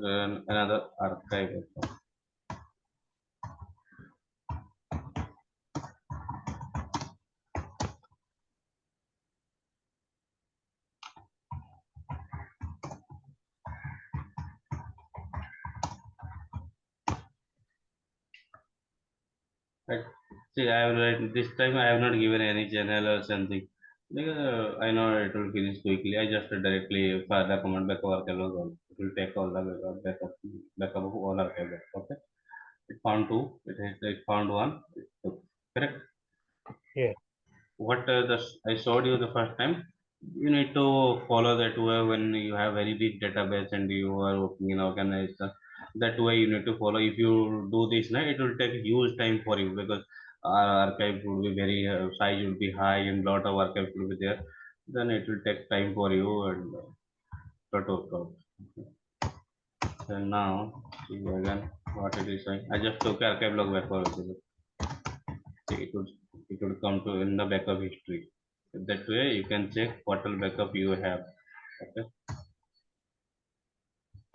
S1: another archive. Right. See, I have this time I have not given any channel or something. Because I know it will finish quickly. I just directly fire the command back over log. It will take all the backup of all archive. Okay. It found two. It found one. It took. Correct.
S2: Yeah.
S1: What I showed you the first time, you need to follow that way when you have very big database and you are working in organization. That way you need to follow. If you do this now, it will take huge time for you because our archive will be very size will be high and lot of archive will be there. Then it will take time for you and lot of stuff. So now see again what it is saying. I just took archive log back for you. See, it would come to in the backup history. That way you can check what all backup you have. Okay.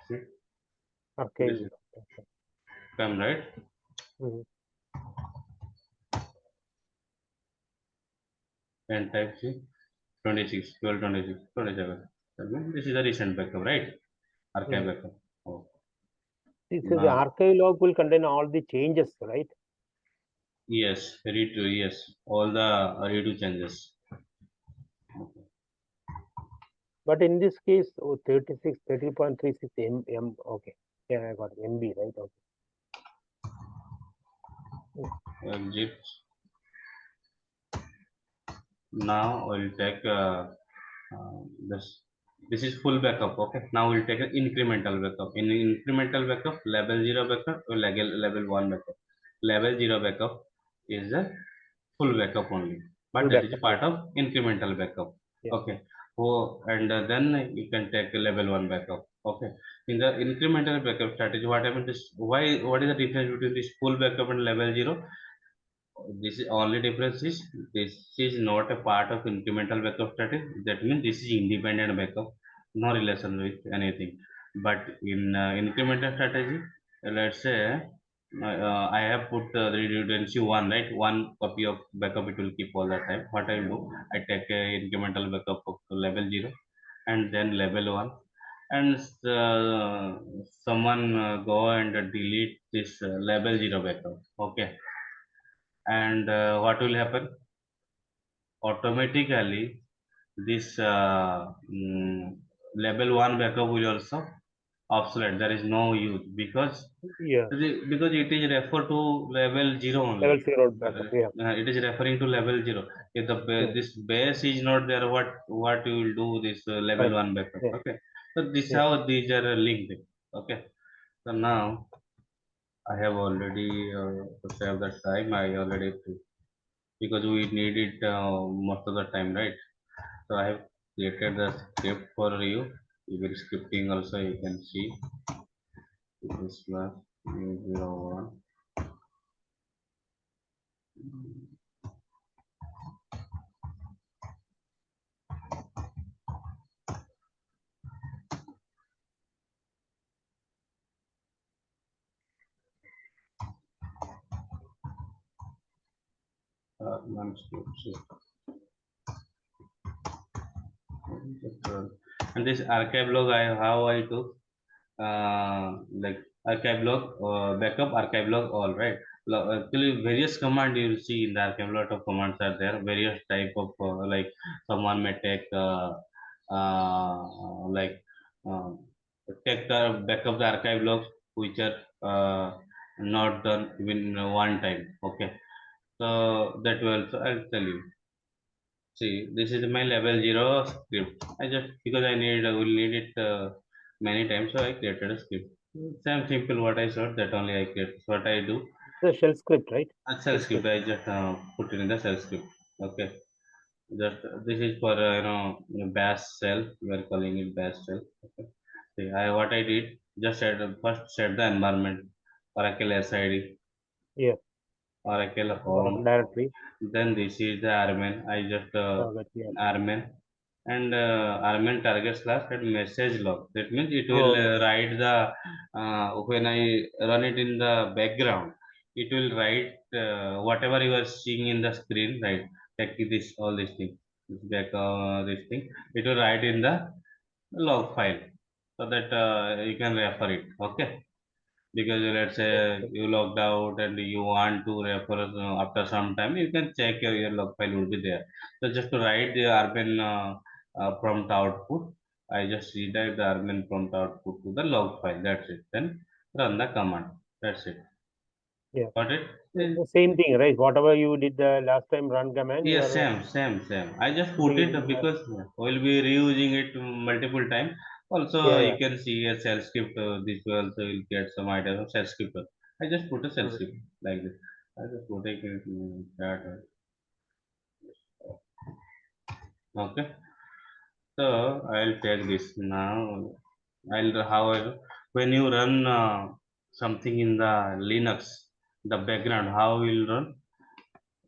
S1: See, this
S2: Archive.
S1: is come right
S2: Mhm.
S1: and type C 26, 12, 26, 27. That means this is a recent backup, right? Archive
S2: Mhm.
S1: backup. Oh,
S2: So the
S1: now
S2: archive log will contain all the changes, right?
S1: yes, redo, yes, all the redo changes.
S2: But in this case, 30.36 okay. Yeah, I got it. MB, right? Okay. Mm.
S1: Exit. Now we'll take this. This is full backup. Okay. Now we'll take an incremental backup. In incremental backup, level zero backup or level one backup. Level zero backup is the full backup only, but
S2: Full
S1: that is a
S2: backup. Yeah.
S1: part of incremental backup.
S2: Yeah.
S1: Okay. Oh, and then you can take a level one backup. Okay. In the incremental backup strategy, what happened is why? What is the difference between this full backup and level zero? This is only difference is this is not a part of incremental backup strategy. That means this is independent backup, no relation with anything. But in incremental strategy, let's say I have put the redundancy one, right? One copy of backup it will keep all the time. What I do, I take a incremental backup of level 0 and then level 1, and someone go and delete this level 0 backup. Okay, and what will happen? Automatically this level 1 backup will also obsolete. There is no use
S2: Yeah,
S1: because it is refer to level 0 only.
S2: level 0 backup. Yeah.
S1: It is referring to level 0. If
S2: Hmm.
S1: this base is not there, what you will do this level
S2: Fine.
S1: 1 backup?
S2: Yeah.
S1: Okay, so this
S2: Yeah.
S1: how these are linked. Okay, so now I have already to save the time. I already because we need it most of the time, right? So I have created the script for you. Even scripting also you can see. It is plus 0 1 script. And this archive log I how I took like archive log backup archive log all right. Actually various command you will see in the archive. Lot of commands are there, various type of like someone may take like uh, take the backup the archive logs which are not done even one time. Okay, so that will also I'll tell you. See, this is my level 0 script. I just because I need will need it many times, so I created a script. Same simple what I said that only I create. What I do,
S2: The shell script, right?
S1: a shell
S2: Shell
S1: script.
S2: script.
S1: I just put it in the shell script. Okay, just this is for bash shell. We are calling it bash shell. Okay. See, I what I did just first set the environment Oracle SID,
S2: Yeah.
S1: Oracle
S2: Oracle
S1: home.
S2: directory.
S1: Then this is the RMAN. I just
S2: Target. Yeah.
S1: RMAN and RMAN target slash and message log. That means it will
S2: Oh,
S1: write the when I run it in the background, it will write whatever you are seeing in the screen. Right, like this all this thing, this thing. It will write in the log file so that you can refer it. Okay, because let's say
S2: okay.
S1: you logged out and you want to refer after some time you can check your log file will be there. So just to write the urban prompt output, I just redirect the urban prompt output to the log file. That's it. Then run the command. That's it.
S2: Yeah.
S1: Got it.
S2: The same thing, right? Whatever you did the last time, run command, you
S1: Yes,
S2: are
S1: same. I just put
S2: putting it
S1: it
S2: in the.
S1: because we'll be reusing it multiple times. Also,
S2: Yeah.
S1: you
S2: Yeah.
S1: can see a shell script. This will also will get some ideas of shell script. I just put a shell
S2: Mm.
S1: script like this. I just put it in that. Okay. So I'll take this now. I'll however when you run something in the Linux, the background how will run?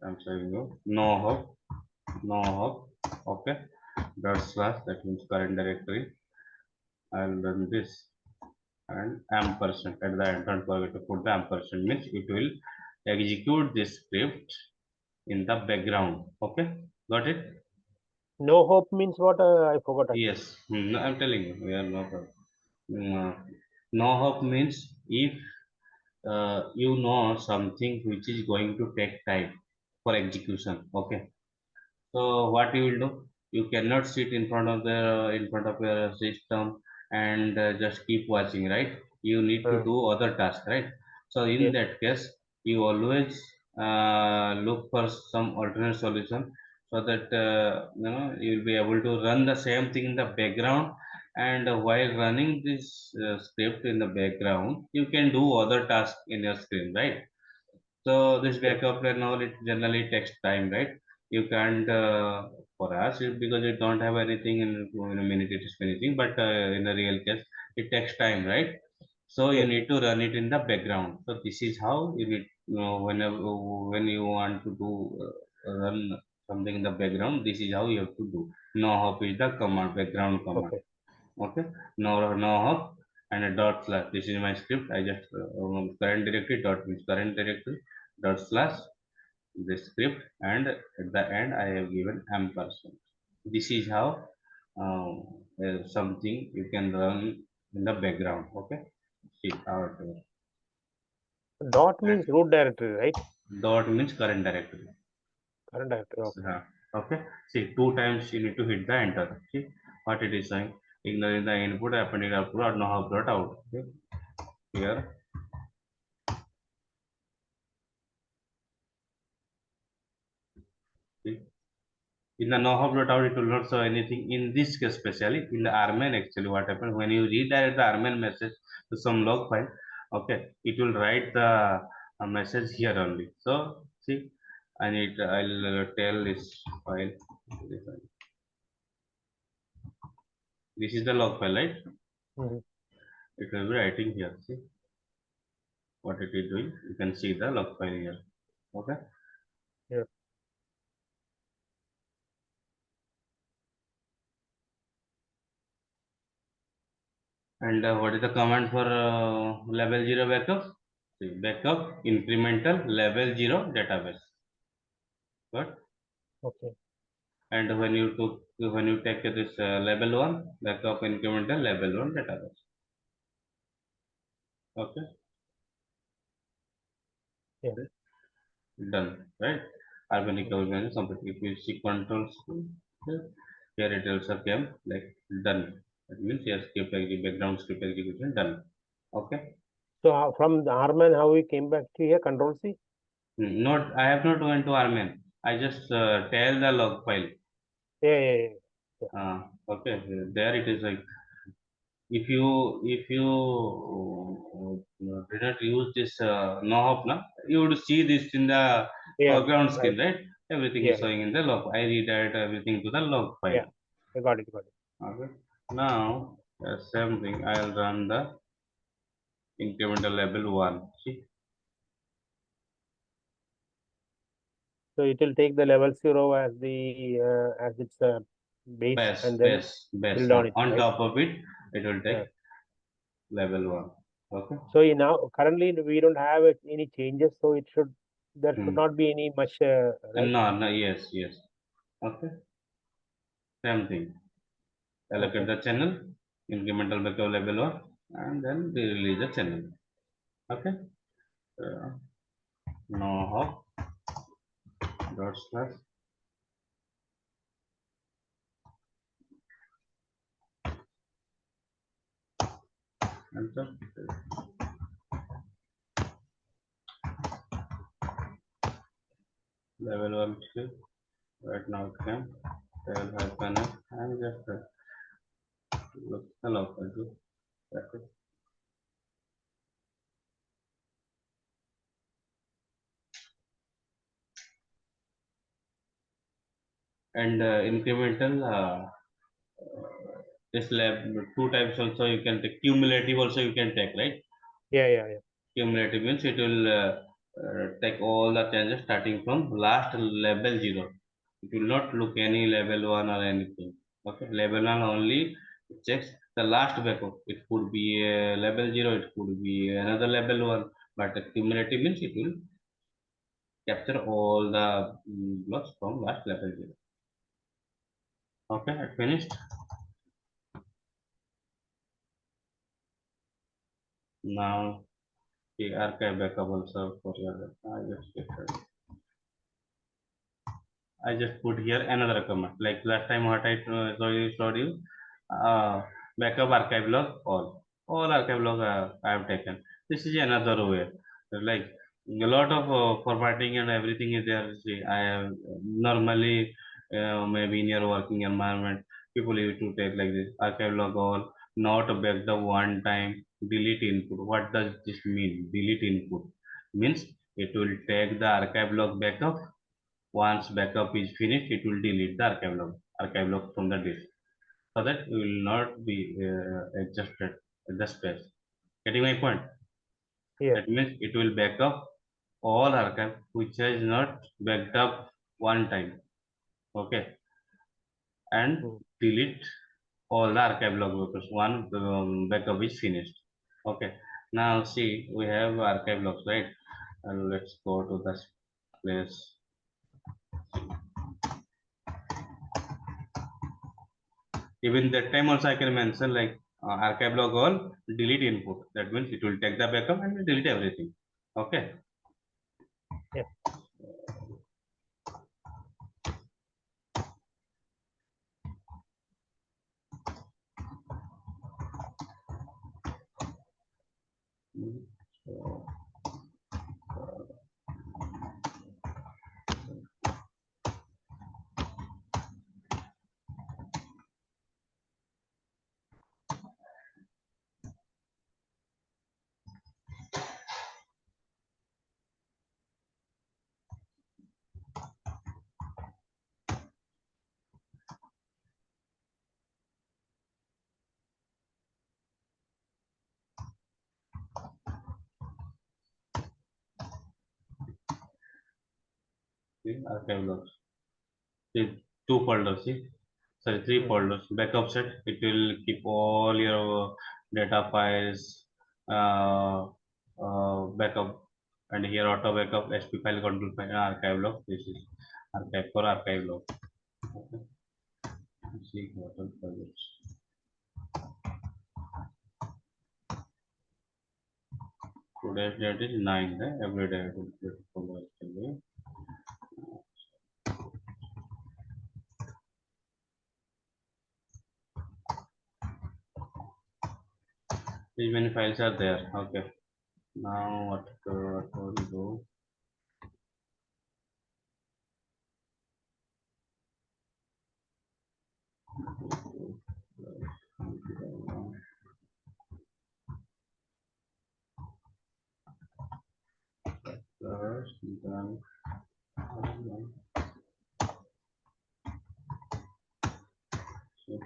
S1: I'm showing you. No hope. Okay. Dot slash that means current directory. I'll run this and ampersand at the end. Don't forget to put the ampersand means it will execute this script in the background. Okay, got it?
S2: No hope means what? I forgot
S1: Yes.
S2: actually.
S1: No, I'm telling you, we are no problem. No hope means if you know something which is going to take time for execution. Okay, so what you will do? You cannot sit in front of your system and just keep watching, right? You need to
S2: Uh,
S1: do other tasks, right? So in
S2: yes.
S1: that case, you always look for some alternate solution so that you will be able to run the same thing in the background. And while running this script in the background, you can do other tasks in your screen, right? So this
S2: Yeah.
S1: backup and all it generally takes time, right? You can't for us because you don't have anything in a minute it is finishing, but in a real case it takes time, right? So you
S2: Yes.
S1: need to run it in the background. So this is how you need. whenever when you want to do run something in the background, this is how you have to do. No hop is the command, background command.
S2: Okay.
S1: Okay, no hop and a dot slash. This is my script. I just current directory dot means current directory dot slash the script, and at the end I have given ampersand. This is how something you can run in the background. Okay, see how it works.
S2: Dot means root directory, right?
S1: Dot means current directory.
S2: Current directory. Okay.
S1: Okay, see, two times you need to hit the enter. See what it is saying. Ignoring the input, appending output, or no output out. Okay, here. See, in the no out, it will not show anything. In this case, especially in the RMAN, actually, what happened when you redirect the RMAN message to some log file, okay, it will write the message here only. So, see, I'll tell this file. This is the log file, right?
S2: Hmm.
S1: It will be writing here. See what it is doing. You can see the log file here. Okay,
S2: Yeah.
S1: and what is the command for level 0 backup? See, backup incremental level 0 database. What?
S2: Okay.
S1: And when you take this level 1 backup incremental level 1 database. Okay,
S2: Yeah.
S1: done, right? Urban recovery manager complete. If you see controls here, it also came like done. That means here script background script execution done. Okay.
S2: So from the RMAN, how we came back to here? Control C.
S1: Not, I have not went to RMAN. I just tell the log file.
S2: Yeah. Yeah. Yeah. Yeah.
S1: Okay, there it is like, if you did not use this no hop na, you would see this in the
S2: Yeah.
S1: foreground
S2: Right.
S1: screen, right? Everything
S2: Yeah.
S1: is
S2: Yeah.
S1: showing in the log. I redirect everything to the log
S2: Yeah.
S1: file.
S2: I got it. Got it.
S1: Okay. Now same thing. I'll run the incremental level one. See,
S2: So it will take the level 0 as the as its base
S1: base,
S2: and then
S1: base, base.
S2: build on it,
S1: On
S2: right?
S1: top of it, it will take
S2: Yeah.
S1: level one. Okay.
S2: So now currently we don't have any changes, so it should there should
S1: Hmm.
S2: not be any much right?
S1: No, no, yes, yes. Okay. Same thing. Allocate
S2: Okay.
S1: the channel, incremental backup level one, and then we release the channel. Okay. Uh, no hop dot slash enter level one script. Right now it can tell hyphen f and just look the local to that is. And incremental this lab two types also you can take, cumulative also you can take, right?
S2: Yeah. Yeah. Yeah.
S1: Cumulative means it will take all the changes starting from last level 0. It will not look any level 1 or anything. Okay, level 1 only checks the last backup. It could be level 0, it could be another level 1, but the cumulative means it will capture all the blocks from last level 0. Okay, I finished. Now the archive backup also for your I just get ready. I just put here another comment. Like last time, what I showed you, uh, backup archive log all archive log I have taken. This is another way. Like a lot of formatting and everything is there. See, I have normally maybe in your working environment, people used to take like this archive log all, not back the one time delete input. What does this mean? Delete input means it will take the archive log backup. Once backup is finished, it will delete the archive log from the disk, so that it will not be adjusted at the space. Getting my point?
S2: Yes.
S1: That means it will back up all archive which has not backed up one time. Okay, and
S2: mm,
S1: delete all the archive log because one backup is finished. Okay, now see we have archive logs, right? And let's go to this place. Even that time also I can mention like archive log all delete input. That means it will take the backup and delete everything. Okay.
S2: yeah,
S1: So, see, archive logs. See, two folders. See, sorry, three
S2: mm,
S1: folders. Backup set. It will keep all your data files, backup, and here auto backup, SP file control file, and archive log. This is archive for archive log. Okay. See what else projects. Today's date is 9. Every day I will get follow actually. These many files are there. Okay. Now what will we do? First, then so,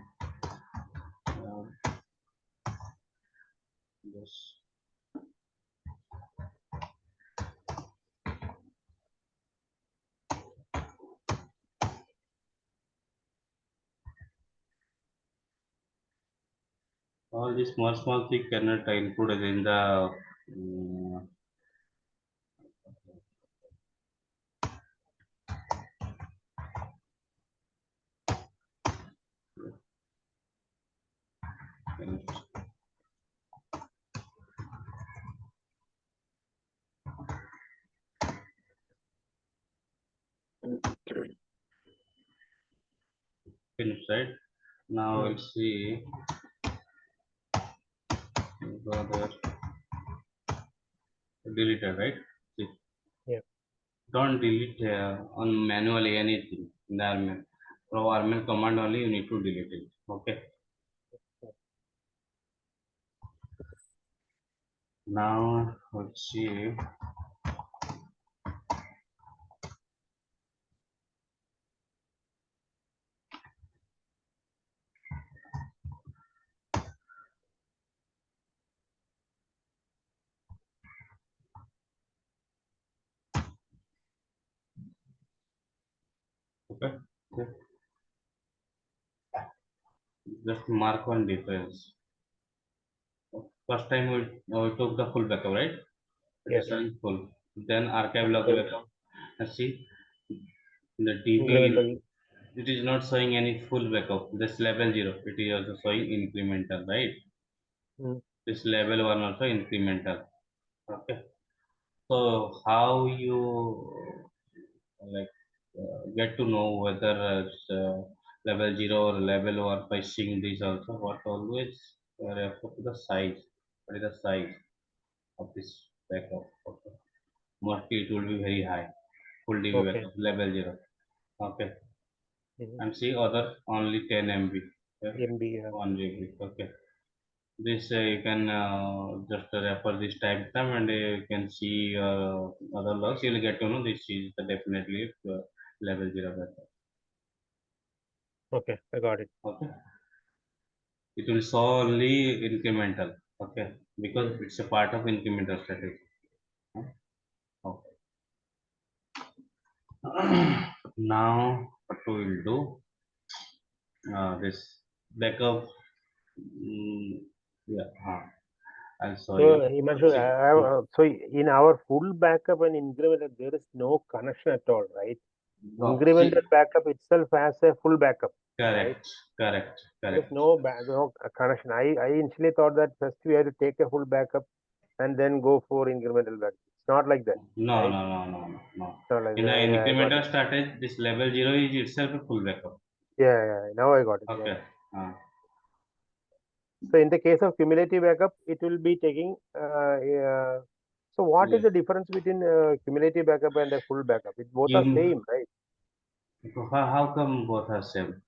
S1: this all these small things cannot include in the um, finish, right? Now
S2: mm,
S1: we'll see whether deleted, right? See,
S2: yeah,
S1: don't delete on manually anything in the RMAN. From RMAN command only you need to delete it. Okay.
S2: yeah.
S1: Now let's see. Okay. Just mark one difference. First time we took the full backup, right? It
S2: Yes,
S1: is showing full. Then archive log
S2: then
S1: backup. And see the DB.
S2: incrementally.
S1: It is not showing any full backup. This level 0. It is also showing incremental, right?
S2: Mm,
S1: This level 1 also incremental. Okay. So how you like get to know whether it's level 0 or level 1 by seeing this also? What always refer to the size. What is the size of this backup? Okay. Mostly it will be very high. Full DB
S2: okay.
S1: backup level 0. Okay.
S2: Mm,
S1: And see other only 10 MB. Okay.
S2: MB.
S1: 1 GB. Okay. This you can just refer this time and you can see other logs. You'll get to know this is the definitely level 0 backup.
S2: okay, I got it.
S1: Okay. It will show only incremental. Okay. Because
S2: Mm,
S1: it's a part of incremental strategy. Okay. Now what we will do, this backup. Mm, yeah, I'll show
S2: So,
S1: you.
S2: Himanshu,
S1: See,
S2: so in our full backup and incremental, there is no connection at all, right?
S1: no, see,
S2: Incremental backup itself has a full backup, right?
S1: correct, correct,
S2: There is
S1: correct.
S2: no connection. I initially thought that first we have to take a full backup and then go for incremental backup. It's not like that,
S1: No,
S2: right?
S1: no, no, no, no, no.
S2: It's not like
S1: In the
S2: that. Yeah, I got
S1: incremental
S2: it.
S1: strategy, this level zero is itself a full backup.
S2: Yeah, yeah. Now I got it. Yeah.
S1: Okay. Uh,
S2: So in the case of cumulative backup, it will be taking. So what is
S1: yes.
S2: the difference between cumulative backup and a full backup? It both are
S1: You,
S2: same, right?
S1: how come both are same?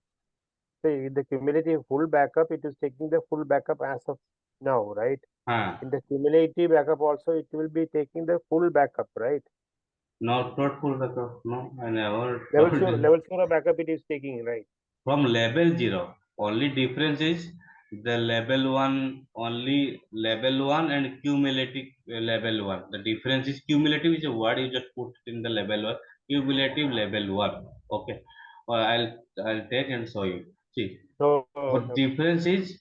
S2: So in the cumulative full backup, it is taking the full backup as of now, right?
S1: Huh?
S2: In the cumulative backup also, it will be taking the full backup, right?
S1: Not full backup. No, I never
S2: Level
S1: told
S2: zero,
S1: you.
S2: level zero backup it is taking, right?
S1: From level 0 only difference is the level 1 only level 1 and cumulative level 1. The difference is cumulative is a word you just put in the level 1, cumulative level 1. Okay. I'll take and show you. See,
S2: So
S1: what
S2: okay, okay.
S1: difference is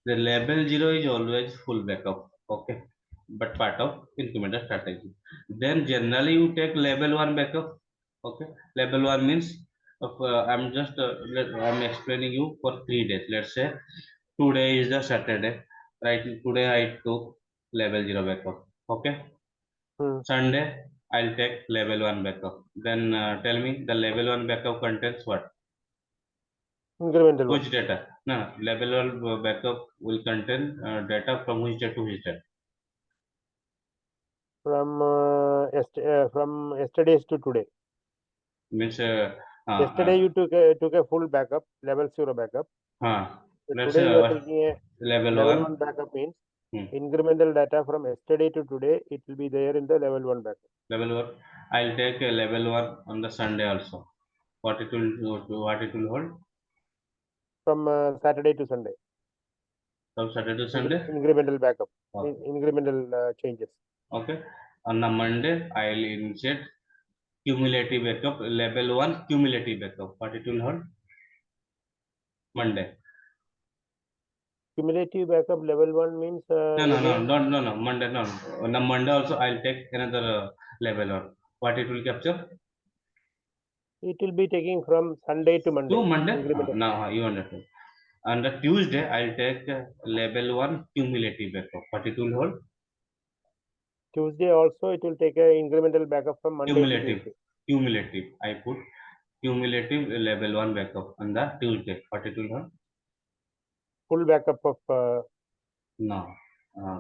S1: the level 0 is always full backup. Okay, but part of incremental strategy. Then generally you take level 1 backup. Okay, level 1 means I'm explaining you for 3 days. Let's say today is the Saturday, right? Today I took level 0 backup. Okay,
S2: Hmm.
S1: Sunday I'll take level 1 backup. Then tell me the level 1 backup contains what?
S2: Incremental one
S1: Which data? No, level 1 backup will contain data from which date to which date.
S2: from yesterday's to today.
S1: Means
S2: Yesterday you took a full backup, level zero backup. So
S1: let's say
S2: today you are taking a
S1: level
S2: level 1
S1: 1.
S2: backup means
S1: Hmm.
S2: incremental data from yesterday to today, it will be there in the level 1 backup
S1: Level 1. I'll take a level 1 on the Sunday also. What it will hold
S2: from Saturday to Sunday.
S1: from Saturday to Sunday.
S2: Incremental backup,
S1: Okay.
S2: incremental changes.
S1: Okay. On the Monday, I'll insert cumulative backup level 1 cumulative backup. What it will hold Monday.
S2: Cumulative backup level 1 means
S1: No, no, no,
S2: again
S1: no. Monday, no. On the Monday also, I'll take another level 1. What it will capture?
S2: it will be taking from Sunday to
S1: To
S2: Monday.
S1: Monday.
S2: Incremental.
S1: Now you understand. On the Tuesday, I'll take level 1 cumulative backup. What it will hold?
S2: Tuesday also it will take a incremental backup from Monday to
S1: Cumulative.
S2: Tuesday.
S1: Cumulative. I put cumulative level 1 backup on the Tuesday. What it will hold?
S2: Full backup of
S1: No.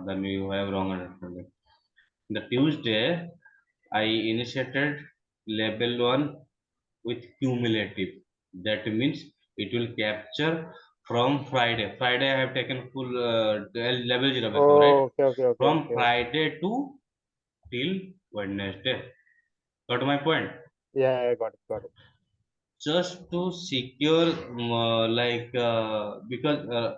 S1: Then you have wrong understanding. The Tuesday, I initiated level 1 with cumulative. That means it will capture from Friday. Friday, I have taken full level 0 backup, right?
S2: oh
S1: From
S2: okay.
S1: Friday to till Wednesday. Got my point?
S2: Yeah, I got it.
S1: Just to secure, because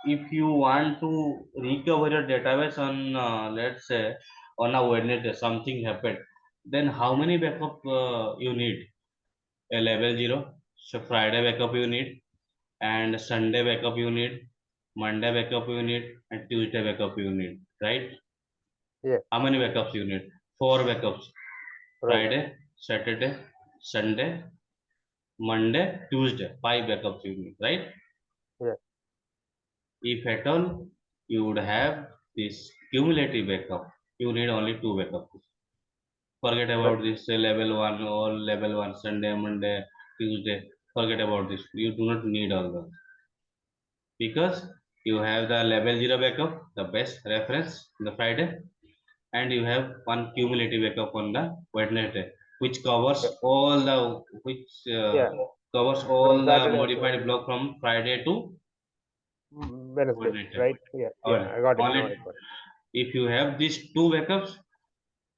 S1: if you want to recover your database on, let's say, on a Wednesday, something happened, then how many backup you need? A level 0. So Friday backup you need, and Sunday backup you need, Monday backup you need, and Tuesday backup you need, right?
S2: Yeah,
S1: How many backups you need? Four backups.
S2: right.
S1: Friday, Saturday, Sunday, Monday, Tuesday. Five backups you need, right?
S2: Yeah,
S1: If at all you would have this cumulative backup, you need only two backups. Forget
S2: right.
S1: about this level one or level one Sunday, Monday, Tuesday. Forget about this. You do not need all those because you have the level zero backup, the best reference on the Friday, and you have one cumulative backup on the Wednesday, which covers
S2: Yeah,
S1: all the which
S2: yeah.
S1: covers
S2: From
S1: all the
S2: Saturday,
S1: modified block from Friday to
S2: Wednesday,
S1: Wednesday.
S2: right? Yeah, yeah.
S1: Only,
S2: I got it now.
S1: only
S2: I got it.
S1: if you have these two backups,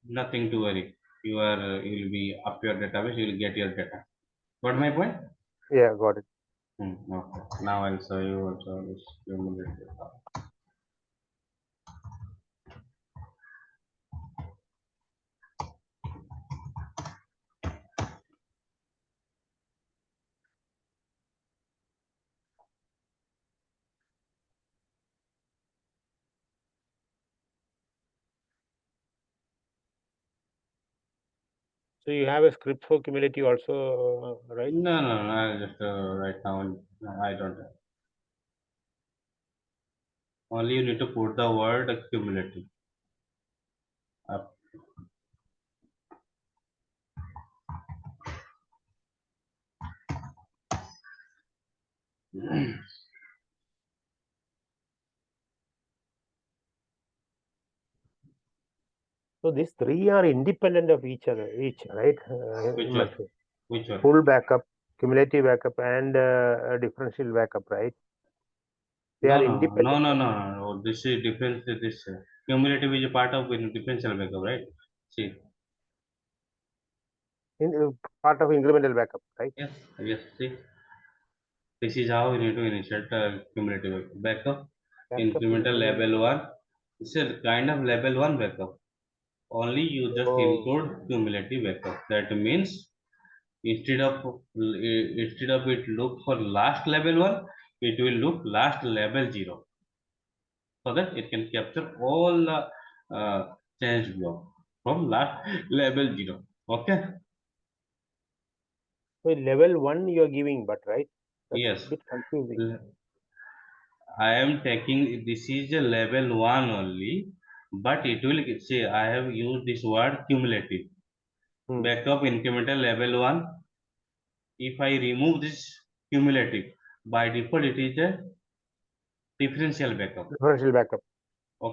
S1: nothing to worry. You will be up your database. You will get your data. Got my point?
S2: Yeah, got it.
S1: Okay. Now I'll show you also this cumulative.
S2: So you have a script for cumulative also, right?
S1: No, no, no. I just right now I don't have. Only you need to put the word cumulative. Up.
S2: So these three are independent of each other, right?
S1: Which
S2: You
S1: one?
S2: must say
S1: Which one?
S2: full backup, cumulative backup, and differential backup, right? They
S1: No,
S2: are
S1: no, no,
S2: independent
S1: no,
S2: of
S1: no, no. This is difference. This cumulative is a part of differential backup, right? See,
S2: part of incremental backup, right?
S1: yes, yes. See, this is how we need to initiate cumulative backup.
S2: Backup
S1: Incremental
S2: increment.
S1: level one. It's a kind of level one backup. Only you just
S2: Oh,
S1: include cumulative backup. That means instead of it look for last level one, it will look last level zero, so that it can capture all the change block from last level zero. Okay.
S2: so level one you are giving, but right? That's
S1: Yes.
S2: a bit confusing.
S1: I am taking this is a level one only, but it will say I have used this word cumulative
S2: Hmm.
S1: backup incremental level one. If I remove this cumulative, by default it is a differential backup.
S2: Differential backup.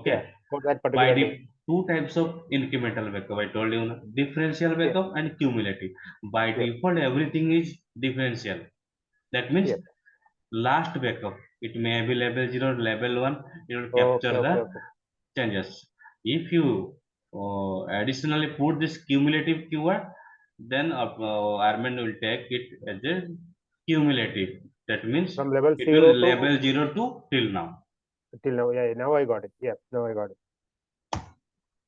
S2: Yeah,
S1: Okay.
S2: for that
S1: By
S2: particular
S1: the
S2: day.
S1: two types of incremental backup, I told you differential
S2: Yes,
S1: backup and cumulative. By
S2: yes,
S1: default everything is differential. That means
S2: yes.
S1: last backup, it may be level 0, level 1, it will
S2: Okay,
S1: capture the
S2: okay, okay.
S1: changes. If you additionally put this cumulative keyword, then RMAN will take it as a cumulative. That means
S2: From level
S1: it will
S2: zero to
S1: level 0 to till now.
S2: till now. Yeah, now I got it. Yeah, now I got it.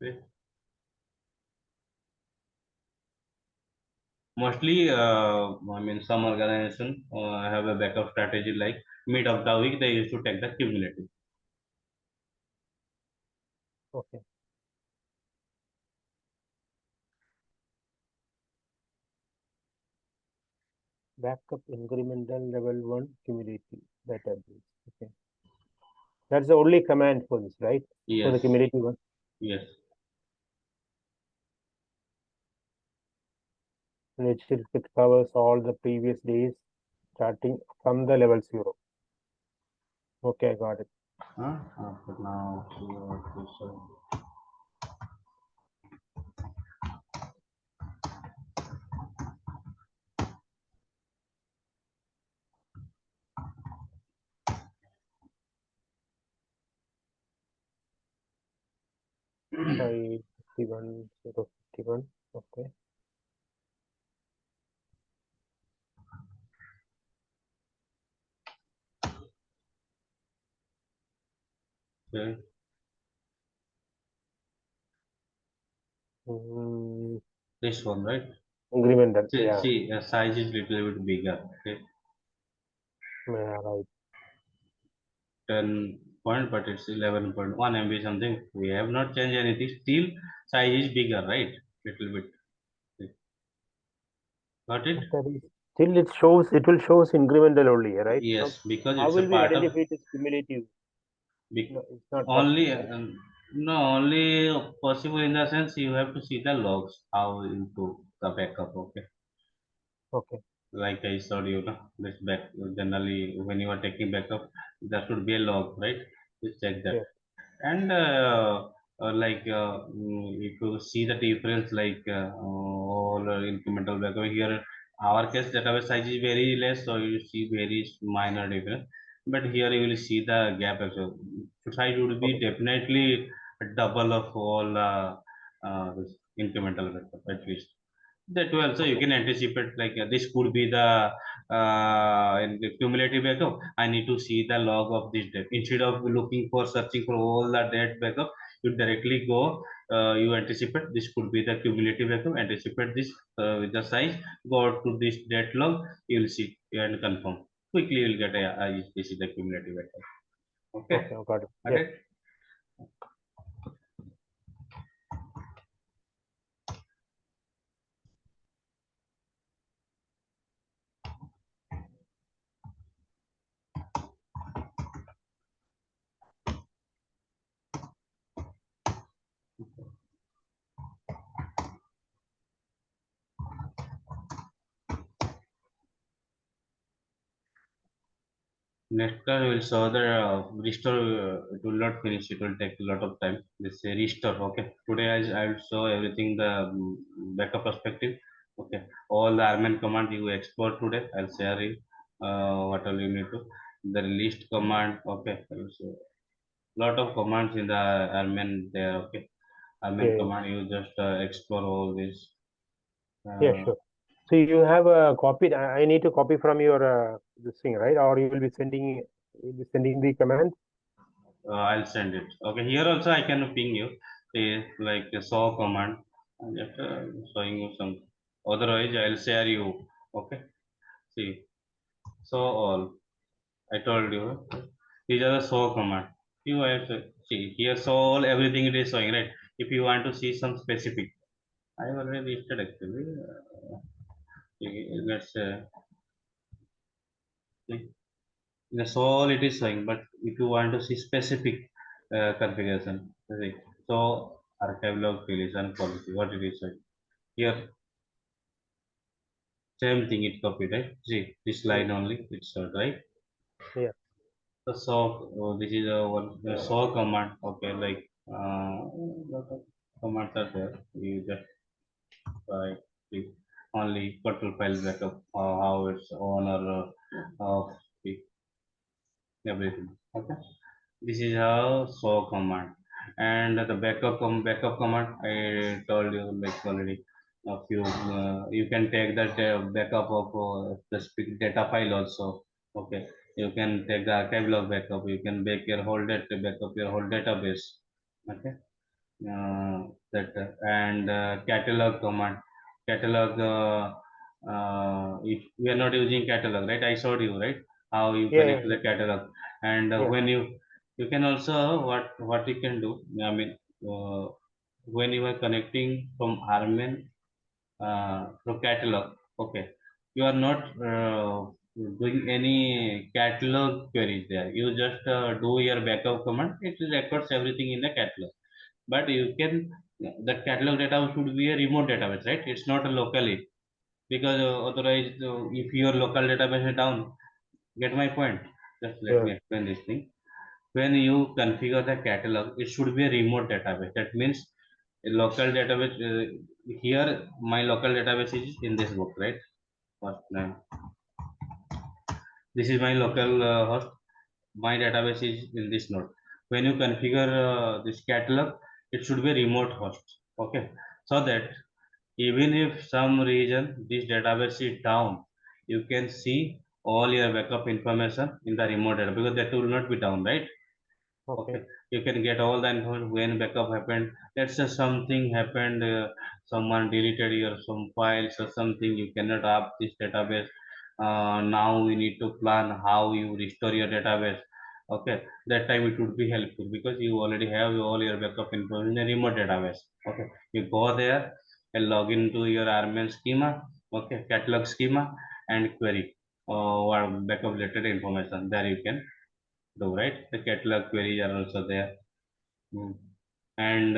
S1: Okay. Mostly I mean some organization have a backup strategy like mid of the week they used to take the cumulative.
S2: Okay. Backup incremental level one cumulative database. Okay. That's the only command for this, right? For the
S1: Yes,
S2: cumulative one.
S1: yes.
S2: And it covers all the previous days starting from the level zero. Okay, I got it.
S1: Huh? But now see what this,
S2: Five 51 0 51. Okay.
S1: okay.
S2: Mm,
S1: This one, right?
S2: incremental.
S1: See,
S2: Yeah.
S1: see size is little bit bigger. Okay,
S2: Yeah, right.
S1: 10 point, but it's 11.1 MB something. We have not changed anything. Still, size is bigger, right? Little bit. Okay. Got it?
S2: But that is still it will shows incremental only, right?
S1: Yes, because
S2: How
S1: it's a
S2: will we
S1: part of
S2: identify it as cumulative? No, it's not possible,
S1: only
S2: right?
S1: no only possible in the sense you have to see the logs how into the backup. Okay,
S2: Okay.
S1: like I showed you, no? This back generally when you are taking backup, there should be a log, right? Just check that.
S2: Yes.
S1: And if you see the difference, like all incremental backup here, our case database size is very less, so you see very minor difference. But here you will see the gap also. Size would be
S2: Okay.
S1: definitely double of all this incremental backup at least. That way also you
S2: Okay.
S1: can anticipate like this could be the in the cumulative backup. I need to see the log of this date instead of looking for searching for all the date backup. You directly go. You anticipate this could be the cumulative backup. Anticipate this with the size. Go to this date log. You will see and confirm quickly. You will get this is the cumulative backup. Okay,
S2: Okay. I got it.
S1: got
S2: Yes.
S1: it. Next time will show the restore. It will not finish. It will take a lot of time. This restore. Okay. Today I will show everything the backup perspective. Okay. All the RMAN command you explore today. I'll share it. What all you need to. The list command. Okay. I will show lot of commands in the RMAN there. Okay. RMAN
S2: Yeah,
S1: command you just explore all this.
S2: yeah,
S1: Uh,
S2: sure. So you have a copy. I need to copy from your this thing, right? Or you'll be sending the command.
S1: I'll send it. Okay, here also I can ping you. See, like a saw command. I'm just showing you some. Otherwise, I'll share you. Okay. See, so all I told you. These are the saw command. You have to see here. So all everything it is showing, right. If you want to see some specific, I already listed actually. Let's see. That's all it is showing. But if you want to see specific configuration, see. So archive log deletion policy, what it is showing. Here, same thing it copied, right? See, this
S2: Mm,
S1: line only, it's short, right?
S2: yeah,
S1: The saw, this is a one, the saw command, okay, like, lot of commands are there. You just try the only control file backup, how it's owner of the everything, okay? This is how show command, and the backup command I told you like already a few. You can take that backup of the specific data file also. Okay, you can take the archive log backup. You can back your whole data backup your whole database. Okay, that and catalog command. Catalog. If we are not using catalog, right? I showed you, right, how you
S2: yeah,
S1: connect
S2: yeah,
S1: to
S2: yeah,
S1: the catalog, and
S2: yeah.
S1: when you can also what you can do. I mean, uh, when you are connecting from RMAN from catalog, okay, you are not doing any catalog queries there. You just do your backup command. It records everything in the catalog, but you can the catalog data should be a remote database, right? It's not a locally, because otherwise if your local database is down, get my point. Just let me
S2: Sure.
S1: explain this thing. When you configure the catalog, it should be a remote database. That means a local database. Here my local database is in this book, right? First name, this is my local host. My database is in this node. When you configure this catalog, it should be a remote host. Okay, so that even if some reason this database is down, you can see all your backup information in the remote database, because that will not be down, right?
S2: Okay.
S1: Okay, you can get all the information when backup happened. Let's say something happened, someone deleted your some files or something, you cannot up this database. Now we need to plan how you restore your database. Okay, that time it would be helpful because you already have all your backup information in a remote database. Okay, you go there and log into your RMAN schema, okay, catalog schema, and query or backup related information. There you can do, right? The catalog queries are also there. Mm. And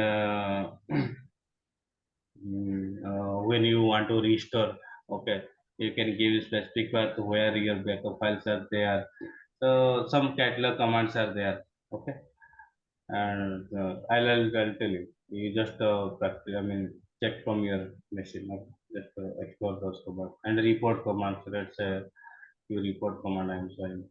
S1: when you want to restore, okay, you can give specific path where your backup files are there. So some catalog commands are there. Okay, and I'll tell you. You just practice. I mean, check from your machine. Okay? Just explore those commands and report commands. Let's say you report command. I'm sorry.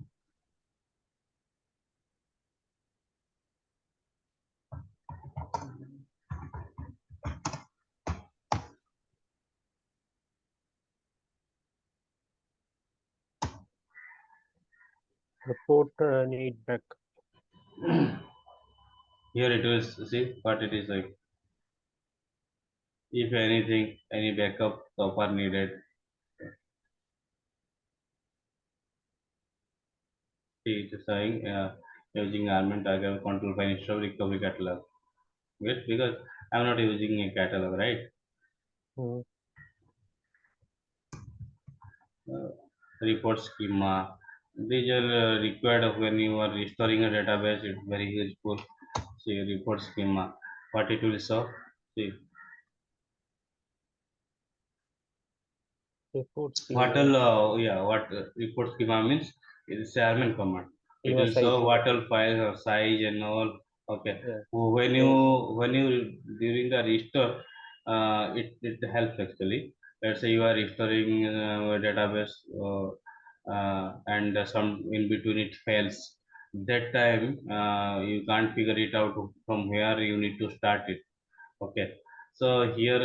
S2: Report need back.
S1: Here it is. See what it is like. If anything, any backup are needed, see it is saying using Armin Tiger control file instead of recovery catalog. Yes, because I'm not using a catalog, right?
S2: Mm,
S1: Uh, Report schema. These are required of when you are restoring a database. It's very useful. See report schema. What it will show. See
S2: report
S1: what
S2: schema.
S1: all. Yeah, what report schema means. It is a Armin command. It
S2: Your
S1: will
S2: size.
S1: show
S2: Yeah.
S1: what all files or size and all. Okay.
S2: Yeah.
S1: When you
S2: Yes.
S1: during the restore, it helps actually. Let's say you are restoring a database, and some in between it fails. That time you can't figure it out from where you need to start it. Okay. So here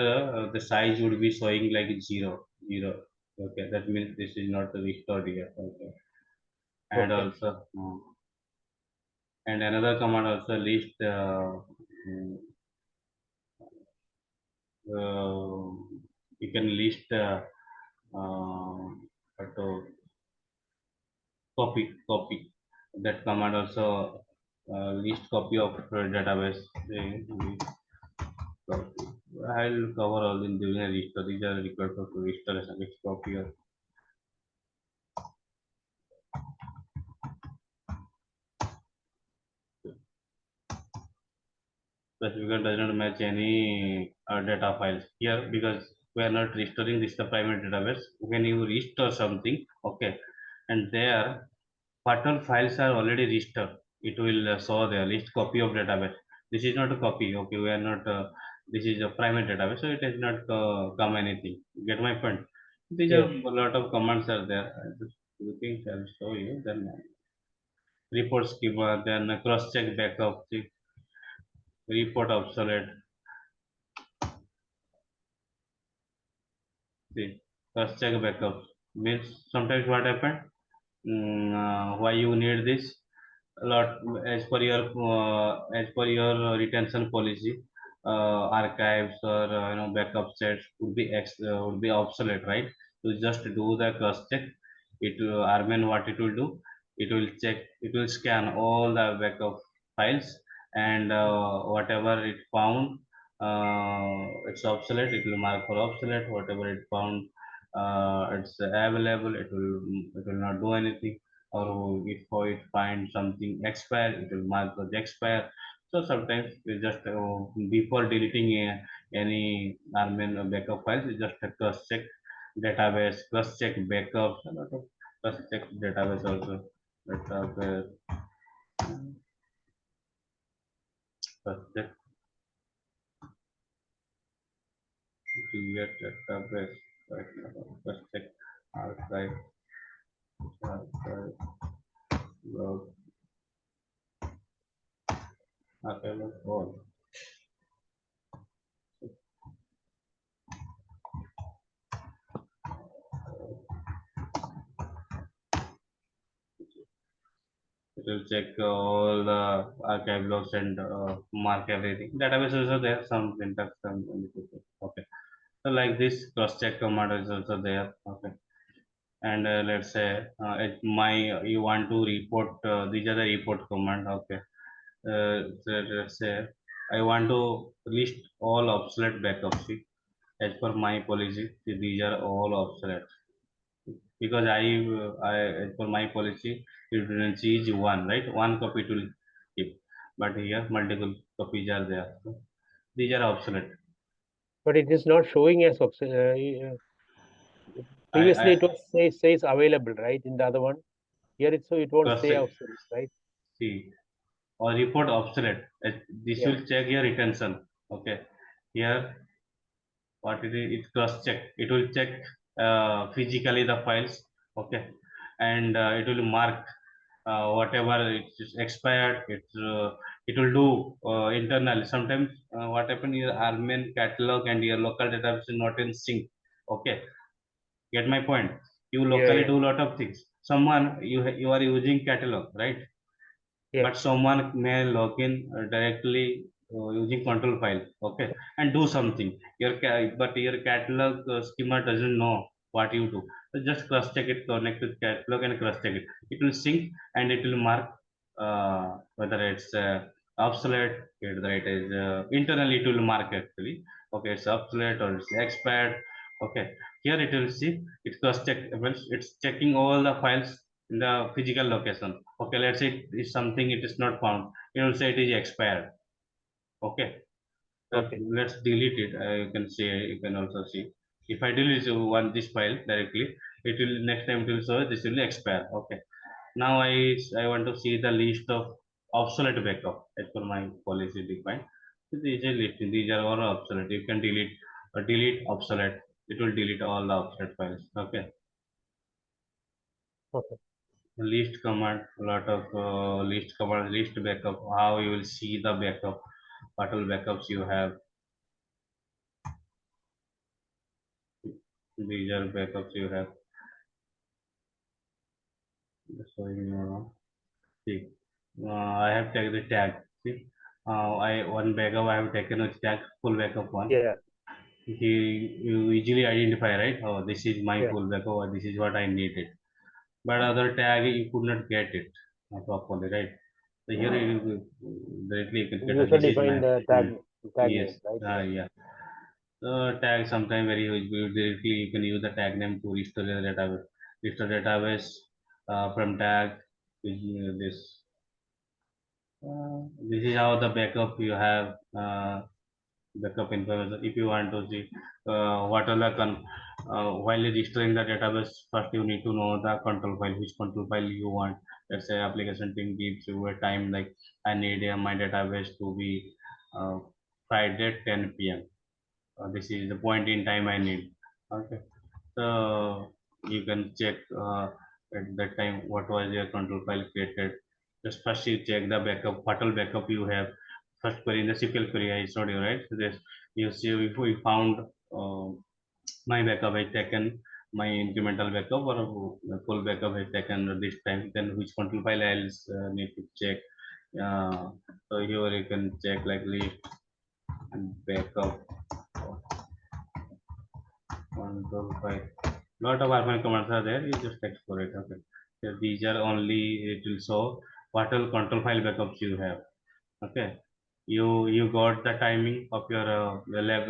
S1: the size would be showing like zero. Okay, that means this is not restored yet. Okay. And
S2: Okay.
S1: also, and another command also list mm, uh, you can list to copy that command also list copy of database. Copy. I'll cover all in during a restore. These are required for restoration. List copy or specification does not match any data files here because we are not restoring this the primary database. When you restore something, okay, and there pattern files are already restored. It will show the list copy of database. This is not a copy. Okay, we are not. This is a primary database, so it has not come anything. Get my point? These are
S2: Yes.
S1: a lot of commands are there. I just looking, I'll show you. Then report schema, then cross check backup, see, report obsolete. See, cross check backup means sometimes what happened. Why you need this? A lot as per your retention policy, archives or backup sets would be obsolete, right? To just do the cross check, it RMAN what it will do, it will check, it will scan all the backup files, and whatever it found it's obsolete, it will mark for obsolete. Whatever it found it's available, it will not do anything. Or if it finds something expired, it will mark as expire. So sometimes we just before deleting any RMAN backup files, we just cross check database, cross check backups, a lot of cross check database also. Database, cross check, create database, right now, cross check, archive, archive, log, archive, all. It will check all the archive logs and mark everything. Database is also there, some syntax, some okay. So like this cross check command is also there. Okay. And let's say you want to report these are the report command. Okay. So let's say I want to list all obsolete backups. See, as per my policy, see, these are all obsolete because I as per my policy redundancy is one, right? One copy to keep, but here multiple copies are there. So these are obsolete.
S2: But it is not showing as previously it
S1: I
S2: was says available, right? In the other one. Here it so it won't
S1: cross
S2: say
S1: check,
S2: obsolete, right?
S1: see, or report obsolete. This
S2: Yeah.
S1: will check your retention. Okay, here what it is, it cross check. It will check physically the files. Okay, and it will mark whatever it's expired. It will do internally. Sometimes what happen is RMAN catalog and your local database is not in sync. Okay, get my point. You
S2: Yeah.
S1: locally
S2: Yeah.
S1: do a lot of things. Someone you are using catalog, right?
S2: Yeah.
S1: But someone may log in directly using control file, okay, and do something. But your catalog schema doesn't know what you do. So just cross check it, connect with catalog and cross check it. It will sync and it will mark whether it's obsolete, whether it is internally it will mark actually, okay, it's obsolete or it's expired. Okay, here it will see, it cross check, it's checking all the files in the physical location. Okay, let's say it is something it is not found, it will say it is expired. Okay,
S2: Okay.
S1: let's delete it. You can see, you can also see, if I delete one this file directly, it will next time it will show this will expire. Okay, Now I want to see the list of obsolete backup as per my policy defined. So these are list. These are all obsolete. You can delete obsolete. It will delete all the obsolete files. Okay.
S2: Okay.
S1: List command. A lot of list command. List backup. How you will see the backup. What all backups you have. These are backups you have. So see. I have taken the tag. See. I one backup I have taken a tag full backup one.
S2: Yeah.
S1: You easily identify, right? Oh, this is my
S2: Yeah.
S1: fullback, or this is what I needed. But other tag you could not get it properly, right? So here you directly you can get
S2: User
S1: this is my
S2: defined
S1: hmm,
S2: tag
S1: yes,
S2: name, right? Yeah.
S1: yeah. So tag sometime very directly you can use the tag name to restore the database. Restore database from tag. This this is how the backup you have. Backup information if you want to see what are the while registering the database. First you need to know the control file, which control file you want. Let's say application team gives you a time like I need my database to be uh, Friday 10 p.m. This is the point in time I need. Okay, so you can check at that time what was your control file created. Just first you check the backup, what all backup you have. First query in the SQL query I showed you, right? So this you see if we found my backup has taken my incremental backup or full backup has taken this time, then which control file I'll need to check. Uh, so here you can check like list and backup control file. Lot of RMAN commands are there. You just explore it. Okay. So these are only it will show what all control file backups you have. Okay. You got the timing of your lab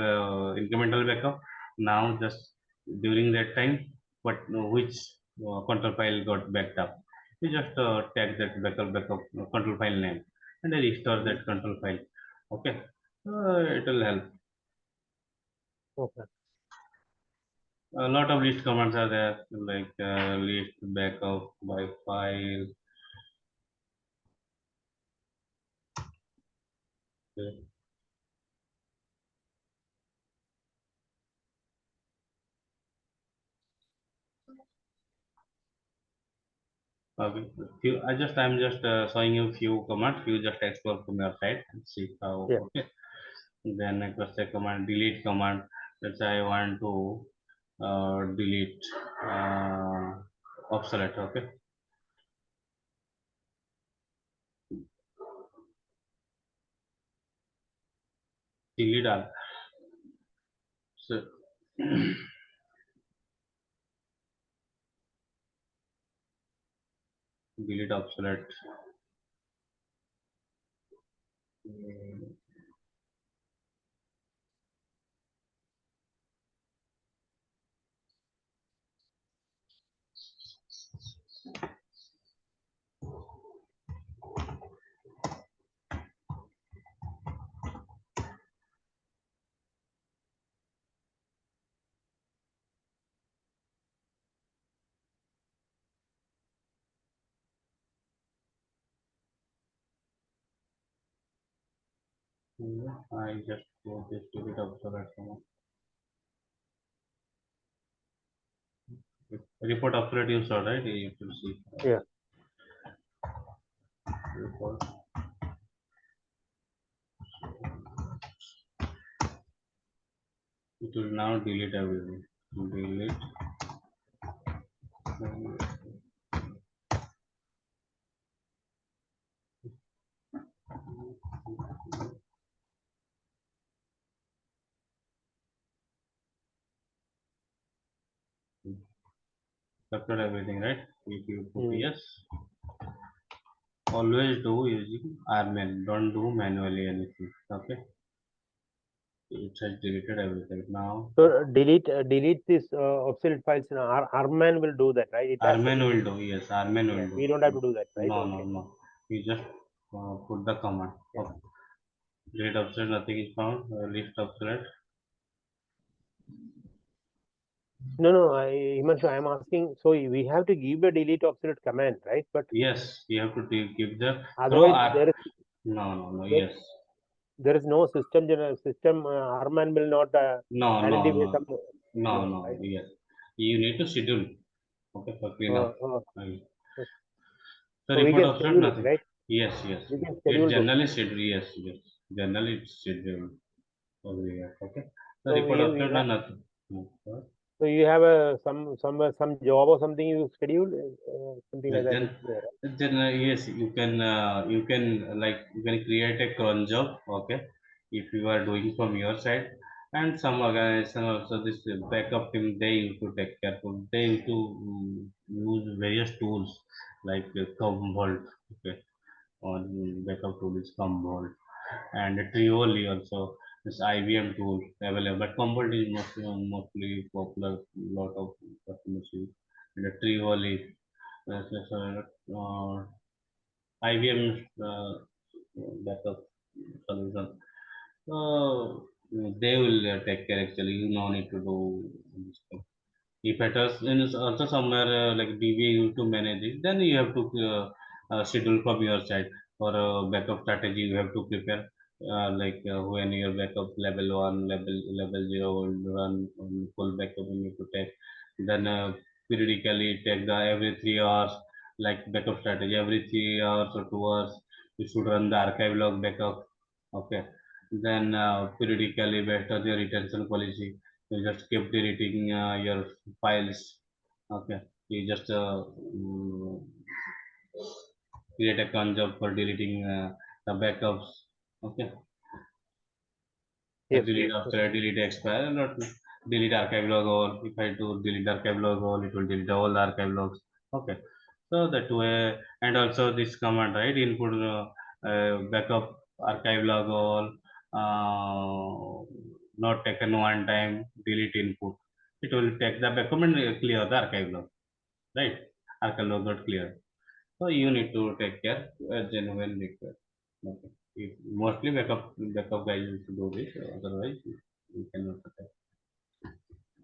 S1: incremental backup. Now just during that time, what which control file got backed up. You just tag that backup control file name and then restore
S2: Mhm.
S1: that control file. Okay. It will help.
S2: Okay.
S1: A lot of list commands are there, like list backup by file. Okay. I'm just showing you few commands. You just explore from your side and see how.
S2: Yeah.
S1: Okay. Then next a command, delete command. Let's say I want to delete obsolete. Okay. Delete all. So delete obsolete. I just go this delete obsolete command. Report obsolete you saw, right? You can see
S2: Yeah.
S1: report. It will now delete everything. Delete. Capture everything, right? If you put
S2: Mm.
S1: yes, always do using RMAN. Don't do manually anything. Okay, it has deleted everything now.
S2: So delete this obsolete files. RMAN will do that, right? It has to
S1: RMAN
S2: do.
S1: will do. Yes, RMAN
S2: Yeah.
S1: will
S2: We don't have
S1: do.
S2: to do that, right?
S1: No, no,
S2: Okay.
S1: no. You just put the command.
S2: Yeah.
S1: Okay. Delete obsolete. Nothing is found. List obsolete.
S2: No, no, Himanshu, I am asking. So we have to give a delete obsolete command, right? But
S1: Yes, you have to give the throw
S2: otherwise,
S1: no, no, no,
S2: there,
S1: yes.
S2: there is no system. RMAN will not
S1: No, no,
S2: identify
S1: no,
S2: some.
S1: no,
S2: No,
S1: no,
S2: right?
S1: yes. You need to schedule, okay, for cleanup.
S2: Uh,
S1: Uh,
S2: uh,
S1: The
S2: so we
S1: report
S2: can
S1: after
S2: schedule it,
S1: nothing.
S2: right?
S1: Yes, yes.
S2: We can
S1: It
S2: schedule those
S1: generally
S2: things.
S1: schedule, yes, yes. Generally it's scheduled over here, okay. The
S2: So
S1: report
S2: we
S1: after
S2: have,
S1: nothing. Okay.
S2: so you have a some job or something you schedule, something like that
S1: Then,
S2: is there. Right?
S1: yes, you can you can create a cron job, okay, if you are doing from your side, and some organization also this backup team they used to take care of. They used to use various tools like Commvault, okay, or backup tool is Commvault, and Trioli also this IBM tool available. But Commvault is mostly popular, lot of customers use, and the Trioli. IBM backup solution. So they will take care actually. You no need to do this thing. If it is also somewhere like DBA you to manage it, then you have to schedule from your side for a backup strategy. You have to prepare when your backup level one, level zero will run full backup you need to take. Then periodically take the every 3 hours like backup strategy. Every 3 hours or 2 hours you should run the archive log backup. Okay. Then periodically based on your retention policy you just keep deleting your files. Okay, you just create a concept for deleting the backups. Okay,
S2: Yes,
S1: delete
S2: yes.
S1: after I delete expire, not delete archive log all. If I do delete archive log all, it will delete all the archive logs. Okay, so that way, and also this command, right? Input backup archive log all, not taken one time, delete input. It will take the backup and clear the archive log, right? Archive log got clear. So you need to take care genuine request. Okay. If mostly backup guys used to do this, otherwise you cannot protect.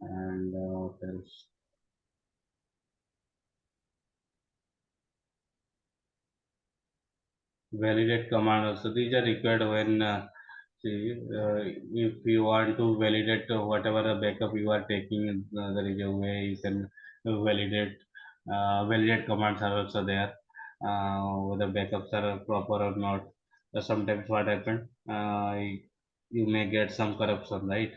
S1: And what else? Validate command also. These are required when if you want to validate whatever the backup you are taking, there is a way you can validate. Validate commands are also there. Whether backups are proper or not. Sometimes what happen, you may get some corruption, right?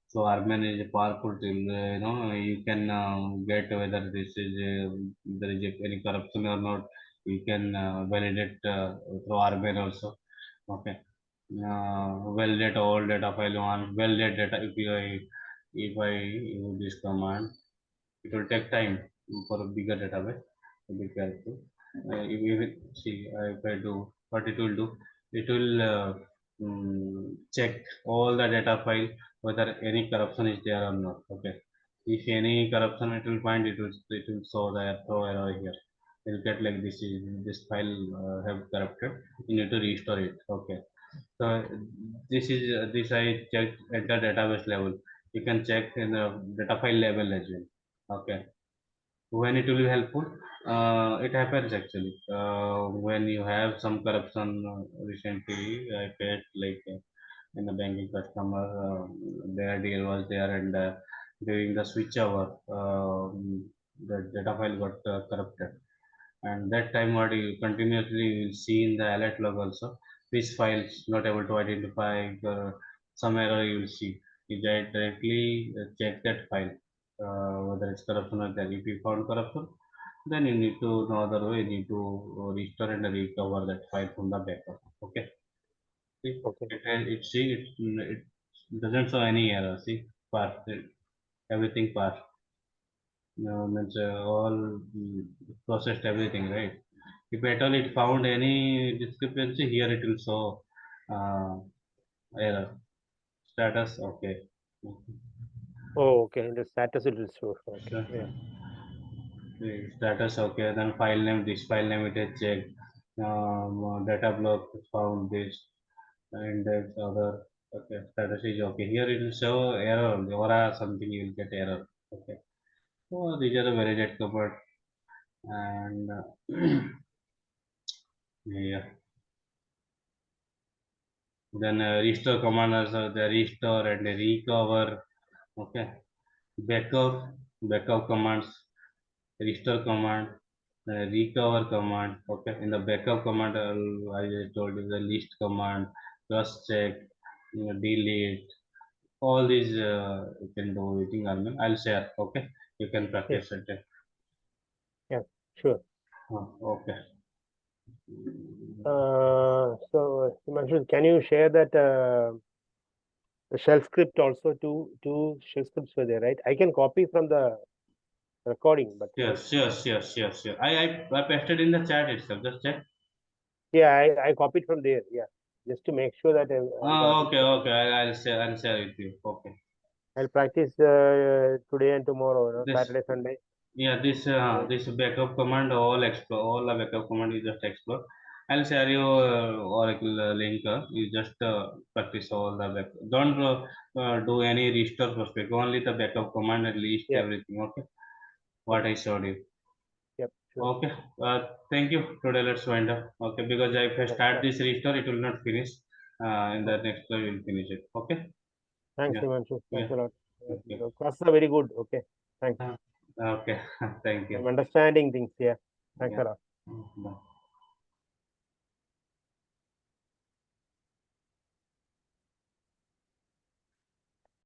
S1: So RMAN is a powerful tool. You can get whether this is there is any corruption or not. You can validate through RMAN also. Okay. Validate all data file one. Validate data if I use this command, it will take time for a bigger database to be careful. If I do what it will do, it will check all the data file whether any corruption is there or not. Okay, if any corruption it will find, it will show the error here. It will get like this file have corrupted, you need to restore it. Okay, so this I checked at the database level. You can check in the data file level as well. Okay, when it will be helpful, it happens actually when you have some corruption. Recently I faced like in the banking customer, their deal was there, and during the switch over, the data file got corrupted, and that time what you continuously will see in the alert log also, which files not able to identify, some error you will see. You directly check that file whether it's corruption or that. If you found corruption, then you need to no other way, you need to restore and recover that file from the backup. Okay, see,
S2: Okay.
S1: it doesn't show any error. See, passed it, everything passed. Means all processed everything, right? If at all it found any discrepancy, here it will show uh, error status. Okay.
S2: Oh, okay. The status it will show. Okay.
S1: So,
S2: Yeah.
S1: the status okay. Then file name. This file name it is checked. Data block found this, and that other. Okay. Status is okay. Here it will show error or something. You will get error. Okay. So these are the validate command, and yeah. Then restore command also the restore and recover. Okay. Backup commands, restore command, recover command. Okay. In the backup command, I told you the list command, cross check, delete. All these you can do using RMAN. I'll share. Okay. You can
S2: Yes,
S1: practice it.
S2: yes, sure.
S1: Okay.
S2: So Himanshu, can you share that the shell script also? Two shell scripts were there, right? I can copy from the recording, but
S1: Sure. I pasted in the chat itself. Just check.
S2: yeah, I copied from there. Yeah, just to make sure that I got it.
S1: Okay. I'll share it with you. Okay.
S2: I'll practice today and tomorrow,
S1: This
S2: Saturday, Sunday.
S1: this
S2: Yeah,
S1: this backup command all explore all the backup command you just explore. I'll share you Oracle link. You just practice all the back. Don't do any restore prospect. Only the backup command and list
S2: yeah,
S1: everything. Okay.
S2: yeah,
S1: What I showed you.
S2: yep, sure.
S1: Okay. Thank you. Today let's wind up. Okay. Because if I
S2: Yeah,
S1: start this restore, it will not finish. In the
S2: okay.
S1: next we will finish it. Okay.
S2: Thanks,
S1: Yeah.
S2: Himanshu.
S1: Yeah.
S2: Thanks a lot.
S1: Okay.
S2: Your classes are very good. Okay, thanks.
S1: Okay. Thank you.
S2: I'm understanding things here. Thanks
S1: Yeah.
S2: a lot.
S1: Bye.